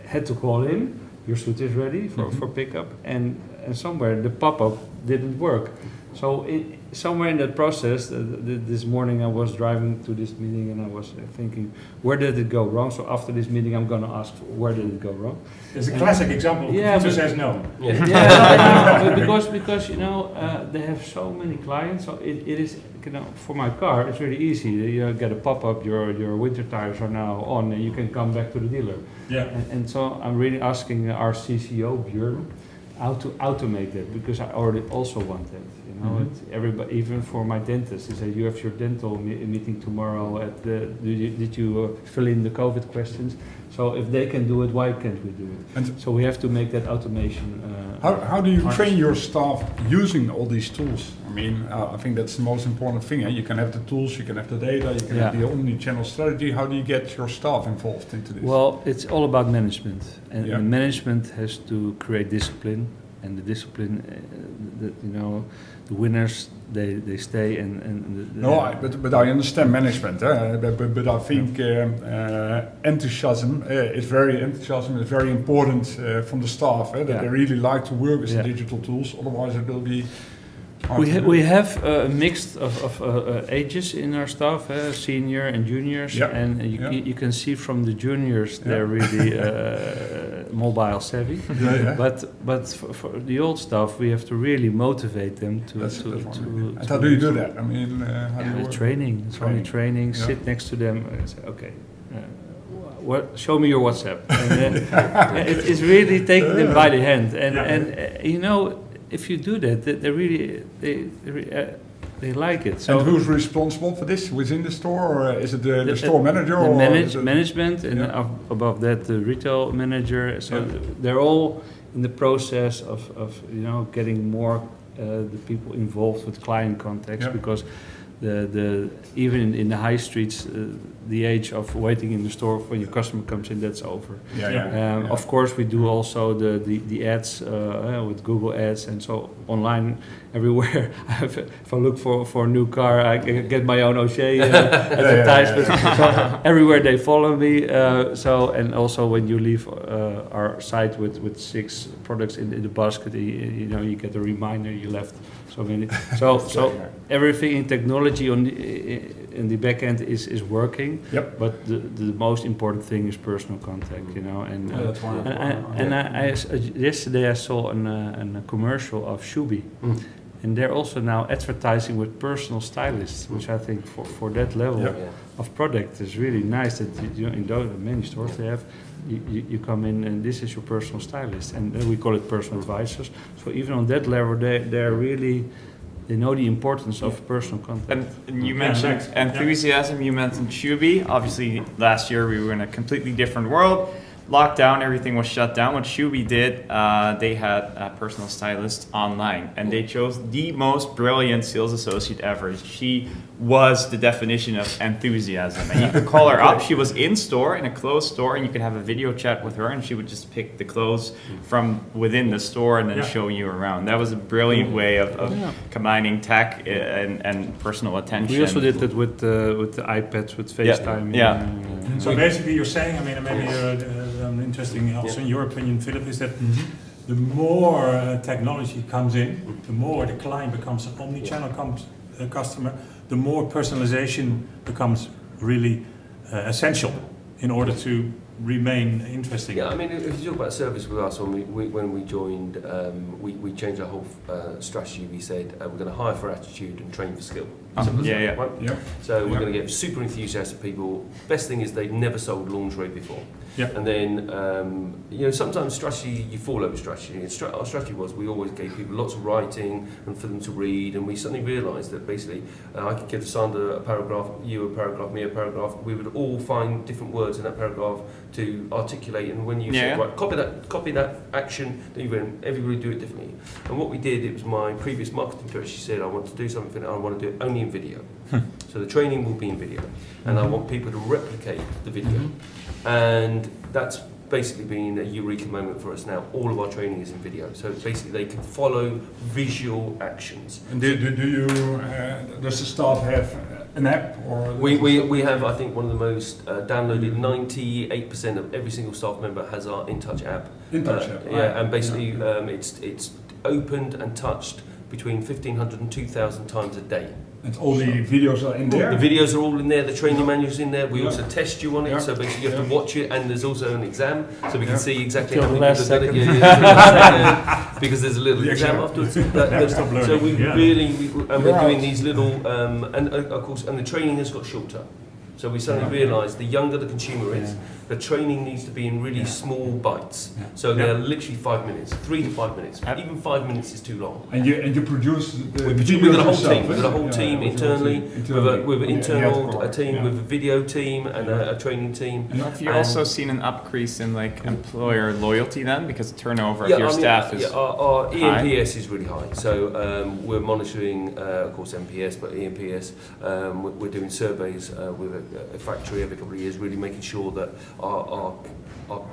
had to call him. Your suit is ready for pickup, and somewhere the pop-up didn't work. So somewhere in that process, this morning I was driving to this meeting and I was thinking, where did it go wrong? So after this meeting, I'm going to ask, where did it go wrong? It's a classic example. Yeah, Computer but- says no. Yeah, because they have so many clients. So it is, for my car, it's really easy. You get a pop-up. Your winter tires are now on, and you can come back to the dealer. Yeah. And so I'm really asking our CCO Björn, how to automate that, because I already also want that. You know, everybody, even for my dentist, he said, "You have your dental meeting tomorrow. Did you fill in the COVID questions?" So if they can do it, why can't we do it? And So we have to make that automation. how do you train your staff using all these tools? I mean, I think that's the most important thing. You can have the tools, you can have the data, you can have the omni-channel strategy. How do you get your staff involved into this? Well, it's all about management, and Yeah. management has to create discipline, and the discipline, the winners they stay, and but I understand management, but I think enthusiasm is very important from the staff, that they really like to work with the digital tools. Otherwise, it will be. We have a mix of ages in our staff, senior and juniors, and you can see from the juniors they're really mobile savvy. But for the old staff, we have to really motivate them to. And how do you do that? I mean, how do you work? Training. It's only training. Sit next to them and say, okay. Show me your WhatsApp. And, it's really taking them by the hand, and if you do that, they really they like it. So and who's responsible for this within the store, or is it the store manager, the management, and above that the retail manager? So they're all in the process of getting more the people involved with client contacts, because the even in the high streets, the age of waiting in the store when your customer comes in, that's over. Of course, we do also the ads with Google Ads, and so online everywhere. If I look for a new car, I get my own Oger advertisement. So everywhere they follow me. And also when you leave our site with 6 products in the basket, you get a reminder you left so many. So everything in technology in the back end is working. But the most important thing is personal contact, yesterday I saw a commercial of Shubi, and they're also now advertising with personal stylists, which I think for that level of product is really nice. That in those many stores they have. You come in and this is your personal stylist, and we call it personal advisors. So even on that level, they're really. They know the importance of personal contact. And you mentioned enthusiasm, you mentioned Shubi. Obviously, last year we were in a completely different world. Lockdown, everything was shut down. What Shubi did, they had a personal stylist online, and they chose the most brilliant sales associate ever. She was the definition of enthusiasm. And you could call her up. She was in store, in a closed store, and you could have a video chat with her, and she would just pick the clothes from within the store and then show you around. That was a brilliant way of combining tech and personal attention. We also did that with the iPads, with FaceTime. So basically you're saying, I mean, maybe interesting also in your opinion, Philip, is that the more technology comes in, the more the client becomes an omni-channel customer, the more personalization becomes really essential in order to remain interesting. Yeah, I mean, if you talk about service with us, when we joined, we changed our whole strategy. We said we're going to hire for attitude and train for skill. So we're going to get super enthusiastic people. Best thing is they've never sold lingerie before. And then, sometimes strategy, you fall over strategy. And our strategy was we always gave people lots of writing and for them to read, and we suddenly realised that basically I could give Sander a paragraph, you a paragraph, me a paragraph. We would all find different words in that paragraph to articulate, and when you said, right, copy that action, then everybody do it differently. And what we did, it was my previous marketing director, she said, I want to do something, I want to do it only in video. So the training will be in video, and I want people to replicate the video. And that's basically been a eureka moment for us now. All of our training is in video, so basically they can follow visual actions. And does the staff have an app? Or we have, I think, one of the most downloaded. 98% of every single staff member has our InTouch app. InTouch app. And basically it's opened and touched between 1,500 and 2,000 times a day. And all the videos are in there? The videos are all in there, the training manual's in there, we also test you on it, so basically you have to watch it, and there's also an exam, so we can see exactly how many people have done it. Because there's a little exam afterwards. So we're doing these little, and of course, and the training has got shorter. So we suddenly realised the younger the consumer is, the training needs to be in really small bites. So they're literally 5 minutes, 3 to 5 minutes. Even 5 minutes is too long. And you produce the We've got a whole team. We've got a whole team internally. With an internal team, with a video team and a training team. Have you also seen an increase in like employer loyalty then, because the turnover of your staff is our high? ENPS is really high. So we're monitoring, of course, MPS, but ENPS. We're doing surveys with a factory every couple of years, really making sure that our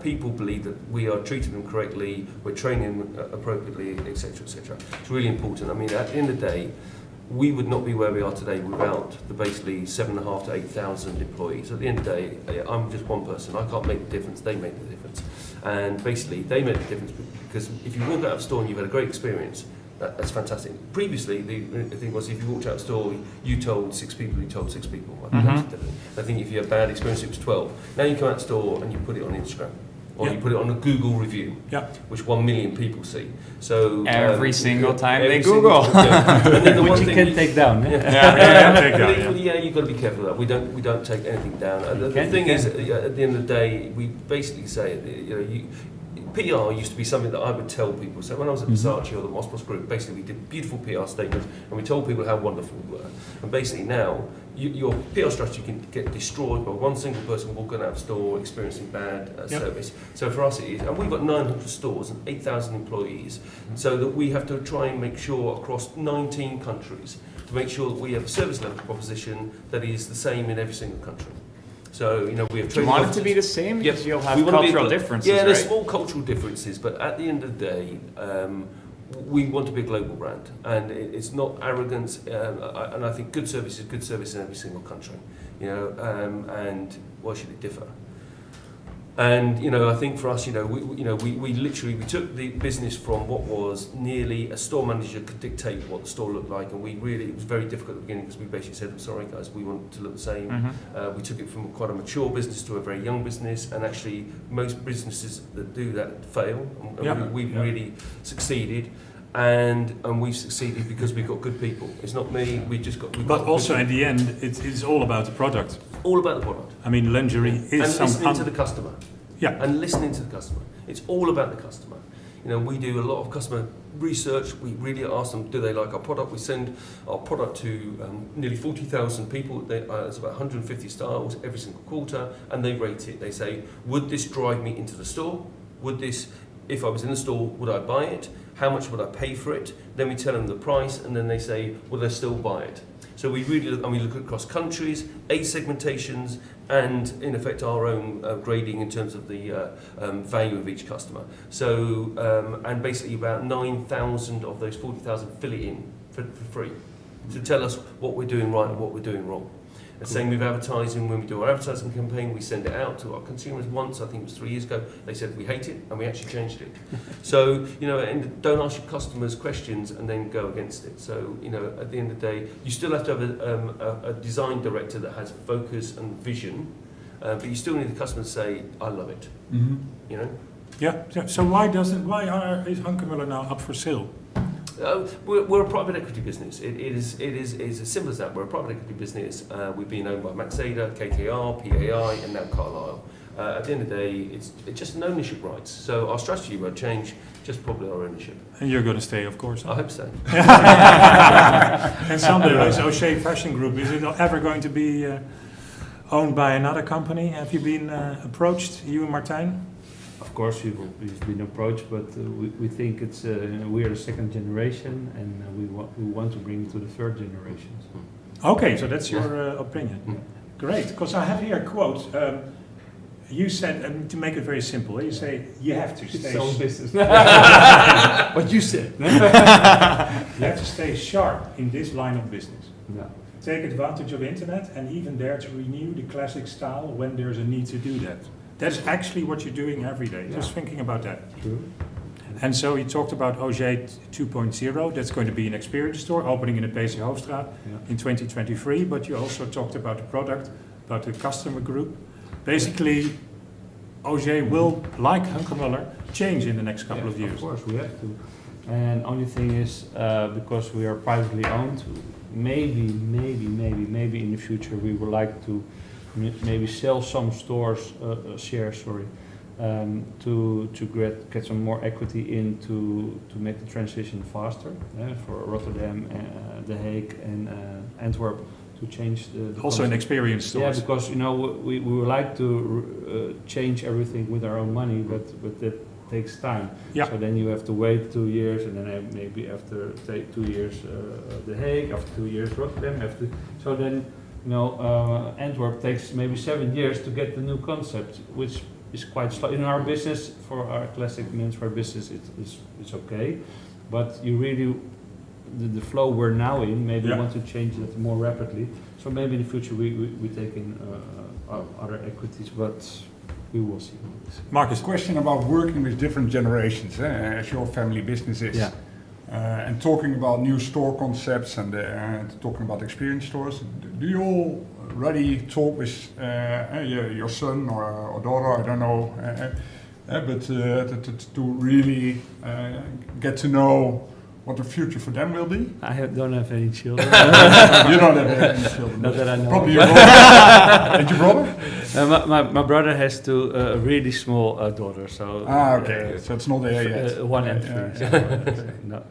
people believe that we are treating them correctly, we're training them appropriately, etc., etc. It's really important. I mean, at the end of the day, we would not be where we are today without the basically 7,500 to 8,000 employees. At the end of the day, I'm just one person. I can't make the difference. They make the difference, and basically they make the difference because if you walk out of a store and you've had a great experience, that's fantastic. Previously, the thing was if you walked out of the store, you told 6 people, you told 6 people. I think if you had a bad experience, it was 12. Now you come out of the store and you put it on Instagram. Or you put it on a Google review, which 1 million people see. So every single time they Google, and then which you can take down. You've got to be careful of that. We don't take anything down. And the thing is, at the end of the day, we basically say, PR used to be something that I would tell people. So when I was at Versace or the Mospos Group, basically we did beautiful PR statements and we told people how wonderful we were. And basically now, your PR strategy can get destroyed by one single person walking out of a store experiencing bad service. So for us it is, and we've got 900 stores and 8,000 employees, so that we have to try and make sure across 19 countries to make sure that we have a service level proposition that is the same in every single country. So, we have. Do you want it to be the same? Because you'll have cultural differences, Yeah, there's right? small cultural differences, but at the end of the day, we want to be a global brand, and it's not arrogance. And I think good service is good service in every single country. And why should it differ? And I think for us, we literally took the business from what was nearly a store manager could dictate what the store looked like, and it was very difficult at the beginning because we basically said, "I'm sorry guys, we want it to look the same." We took it from quite a mature business to a very young business, and actually most businesses that do that fail. And we've really succeeded. And we've succeeded because we've got good people. It's not me. But also in the end, it's all about the product. All about the product. I mean, lingerie is and listening to the customer. Yeah. And listening to the customer. It's all about the customer. We do a lot of customer research. We really ask them, do they like our product? We send our product to nearly 40,000 people. There's about 150 styles every single quarter, and they rate it. They say, would this drive me into the store? If I was in the store, would I buy it? How much would I pay for it? Then we tell them the price, and then they say, will they still buy it? So we really look across countries, age segmentations, and in effect our own grading in terms of the value of each customer. So, and basically about 9,000 of those 40,000 fill it in for free to tell us what we're doing right and what we're doing wrong. The same with advertising. When we do our advertising campaign, we send it out to our consumers once, I think it was 3 years ago. They said we hate it, and we actually changed it. So, and don't ask your customers questions and then go against it. So, at the end of the day, you still have to have a design director that has focus and vision, but you still need the customer to say, I love it. Yeah. So why is Hunkemöller now up for sale? We're a private equity business. It is as simple as that. We're a private equity business. We've been owned by Maxeda, KKR, PAI, and now Carlyle. At the end of the day, it's just an ownership rights. So our strategy won't change, just probably our ownership. And you're going to stay, of course. I hope so. And Sandenburg, Oger Fashion Group, is it ever going to be owned by another company? Have you been approached, you and Martijn? Of course, we've been approached, but we think we are the second generation, and we want to bring it to the third generation. Okay, so that's your opinion. Great, because I have here a quote. You said, to make it very simple, you say you have to stay. It's business. What you said. You have to stay sharp in this line of business. Yeah. Take advantage of internet and even dare to renew the classic style when there's a need to do that. That's actually what you're doing every day, just thinking about that. True. And so you talked about Oger 2.0, that's going to be an experience store opening in the PC Hoofdstraat in 2023, but you also talked about the product, about the customer group. Basically, Oger will, like Hunkemöller, change in the next couple of years. Of course, we have to. And only thing is, because we are privately owned, maybe in the future we would like to maybe sell some stores shares, to get some more equity in to make the transition faster for Rotterdam, The Hague, and Antwerp to change the Also concept. in experience stores. Yeah, because we would like to change everything with our own money, but that takes time. Yeah. So then you have to wait 2 years, and then maybe after 2 years The Hague, after 2 years Rotterdam, so then Antwerp takes maybe 7 years to get the new concept, which is quite slow. In our business, for our classic menswear business, it's okay, but you really the flow we're now in, maybe Yeah. want to change it more rapidly. So maybe in the future we take in other equities, but we will see. Markus. Question about working with different generations, as your family business is. Yeah. And talking about new store concepts and talking about experience stores, do you already talk with your son or daughter, I don't know, but to really get to know what the future for them will be? Don't have any children. You don't have any children. Not that I know. Probably your brother. And your brother? My brother has a really small daughter, so Okay. So it's not there yet. 1 and 3. No.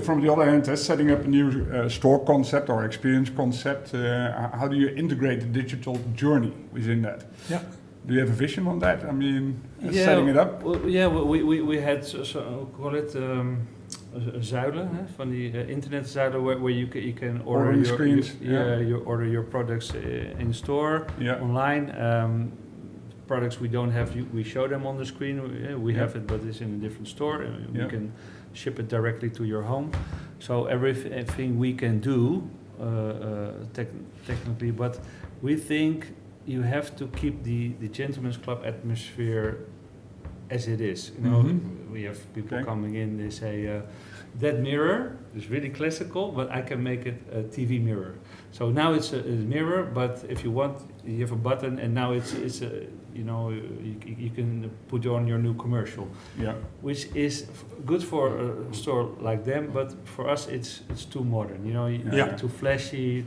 From the other hand, setting up a new store concept or experience concept, how do you integrate the digital journey within that? Yeah. Do you have a vision on that? I mean, setting it up? Well, yeah, we had call it zuilen, van die internetzuilen where you can order Ordering your screens, you order your products in store, online. Products we don't have, we show them on the screen. We have it, but it's in a different store. We can ship it directly to your home. So everything we can do technically, but we think you have to keep the gentleman's club atmosphere as it is. We have people coming in, they say, that mirror is really classical, but I can make it a TV mirror. So now it's a mirror, but if you want, you have a button, and now it's a, you can put on your new commercial. Yeah. Which is good for a store like them, but for us it's too modern. Too flashy.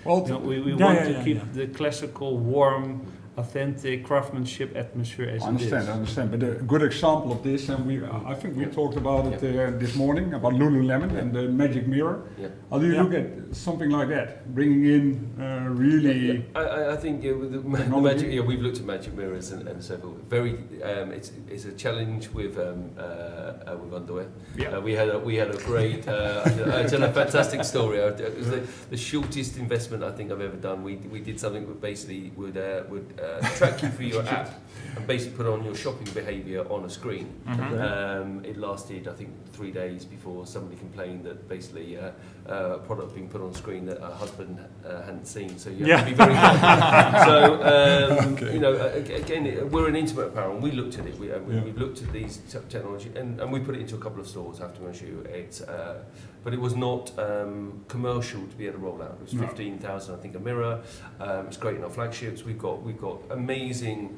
We want to keep the classical, warm, authentic craftsmanship atmosphere as it is. I understand. But a good example of this, and I think we talked about it this morning, about Lululemon and the magic mirror. Yeah. How do you look at something like that? Bringing in really... I think the magic, we've looked at magic mirrors and so forth. Very, it's a challenge with underwear. Yeah. We had a great, I tell a fantastic story. It was the shortest investment I think I've ever done. We did something that basically would track you through your app and basically put on your shopping behaviour on a screen. It lasted, I think, 3 days before somebody complained that basically a product being put on screen that her husband hadn't seen. So you have to be very careful. So again, we're an intimate apparel, and we looked at it. We've looked at these technology, and we put it into a couple of stores. I have to assure you, but it was not commercial to be able to roll out. It was 15,000, I think, a mirror. It's great in our flagships. We've got amazing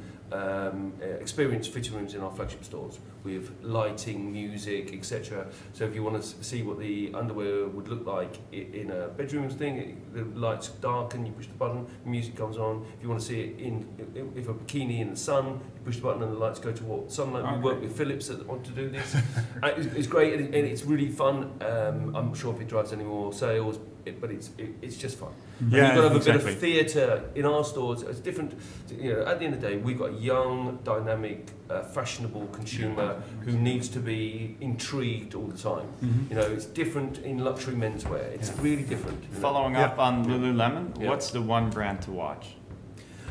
experienced fitting rooms in our flagship stores with lighting, music, etc. So if you want to see what the underwear would look like in a bedroom thing, the lights darken, you push the button, the music comes on. If you want to see it if a bikini in the sun, you push the button and the lights go to what sunlight. We work with Philips that want to do this. It's great and it's really fun. I'm not sure if it drives any more sales, but it's just fun. Yeah, you've got to have exactly. a bit of theatre in our stores. It's different. At the end of the day, we've got a young, dynamic, fashionable consumer who needs to be intrigued all the time. It's different in luxury menswear. It's really different. Following up on Lululemon, what's the one brand to watch?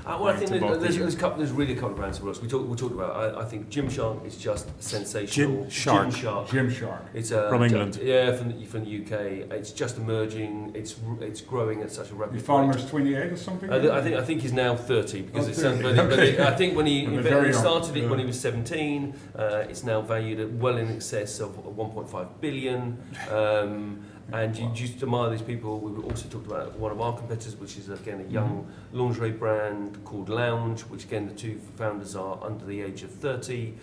Well, I think there's really a couple of brands for us. We talked about. I think Gymshark is just sensational. Gymshark. It's from England. From the UK. It's just emerging. It's growing at such a rapid rate. The farmer's 28 or something? I think he's now 30 because it's. 30. But I think when he started it when he was 17, it's now valued at well in excess of 1.5 billion. And you just admire these people. We also talked about one of our competitors, which is again a young lingerie brand called Lounge, which again the two founders are under the age of 30.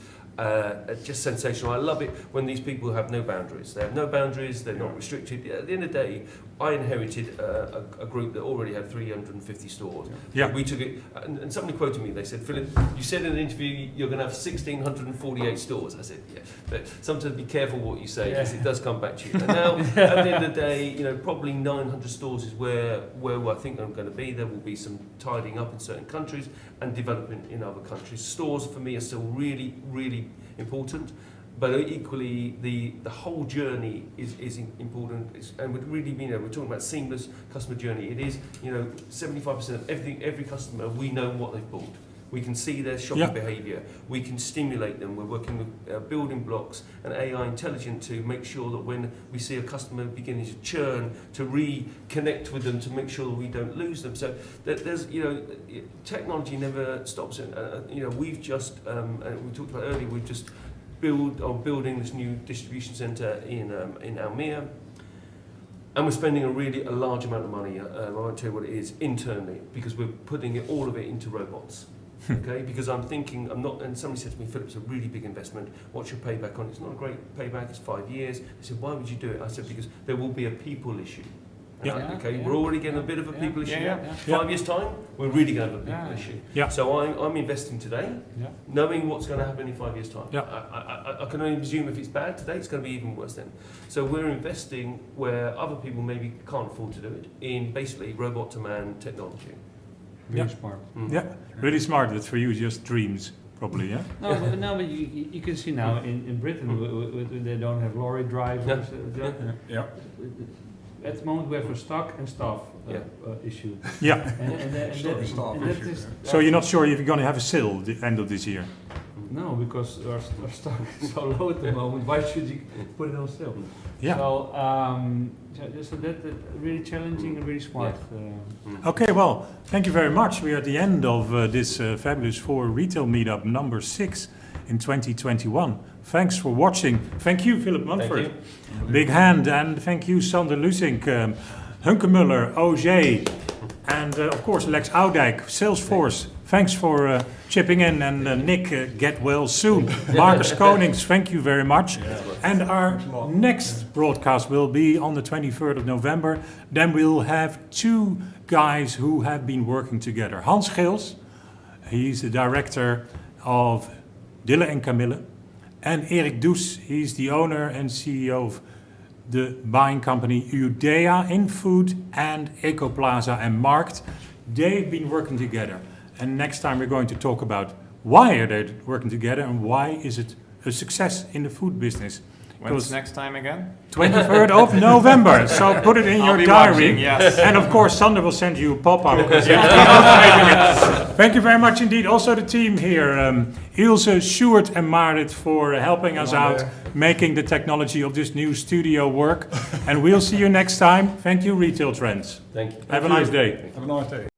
just sensational. I love it when these people have no boundaries. They have no boundaries, they're not restricted. At the end of the day, I inherited a group that already had 350 stores. Yeah. We took it, and somebody quoted me, they said, Philip, you said in an interview you're going to have 1,648 stores. I said, yeah, but sometimes be careful what you say, because it does come back to you. And now, at the end of the day, probably 900 stores is where I think I'm going to be. There will be some tidying up in certain countries and development in other countries. Stores, for me, are still really, really important. But equally, the whole journey is important, and would really be, we're talking about seamless customer journey. It is, 75% of everything, every customer, we know what they've bought. We can see their shopping behaviour. We can stimulate them. We're working with building blocks and AI intelligence to make sure that when we see a customer beginning to churn, to reconnect with them, to make sure that we don't lose them. So there's, technology never stops. We've just, we talked about earlier, we've just building this new distribution centre in Almere, and we're spending a large amount of money. I won't tell you what it is internally, because we're putting all of it into robots. Okay, because I'm thinking, and somebody said to me, Philip, it's a really big investment. What's your payback on it? It's not a great payback. It's 5 years. They said, why would you do it? I said, because there will be a people issue. We're already getting a bit of a people issue. 5 years time, we're really going to have a people issue. Yeah. So I'm investing today, knowing what's going to happen in 5 years time. Yeah. I can only presume if it's bad today, it's going to be even worse then. So we're investing where other people maybe can't afford to do it, in basically robot to man technology. Really smart. Yeah, really smart. That's for you just dreams, probably, yeah? No, but you can see now in Britain, they don't have lorry drivers. Yeah. At the moment we have a stock and staff issue. Yeah. That is, So you're not sure if you're going to have a sale at the end of this year? No, because our stock is so low at the moment. Why should you put it on sale? Yeah. So that really challenging and really smart. Okay, well, thank you very much. We are at the end of this fabulous 4 retail meetup number 6 in 2021. Thanks for watching. Thank you, Philip Mountford. Big hand, and thank you, Sander Lusink, Hunkemöller, Oger, and of course Lex Oudijk, Salesforce. Thanks for chipping in, and Nick, get well soon. Markus Konings, thank you very much. And our next broadcast will be on the 23rd of November. Then we'll have 2 guys who have been working together. Hans Geels, he's the director of Dille en Camille. And Erik Does, he's the owner and CEO of the buying company Udea in food and Ecoplaza and Markt. They've been working together. And next time we're going to talk about why are they working together and why is it a success in the food business. When's next time again? 23rd of November. So put it in your diary. Watching, yes. And of course, Sander will send you a pop-up. Thank you very much indeed. Also the team here, Ilse, Stuart and Marit, for helping us out, making the technology of this new studio work. And we'll see you next time. Thank you, Retail Trends. Thank you. Have a nice day. Have a nice day.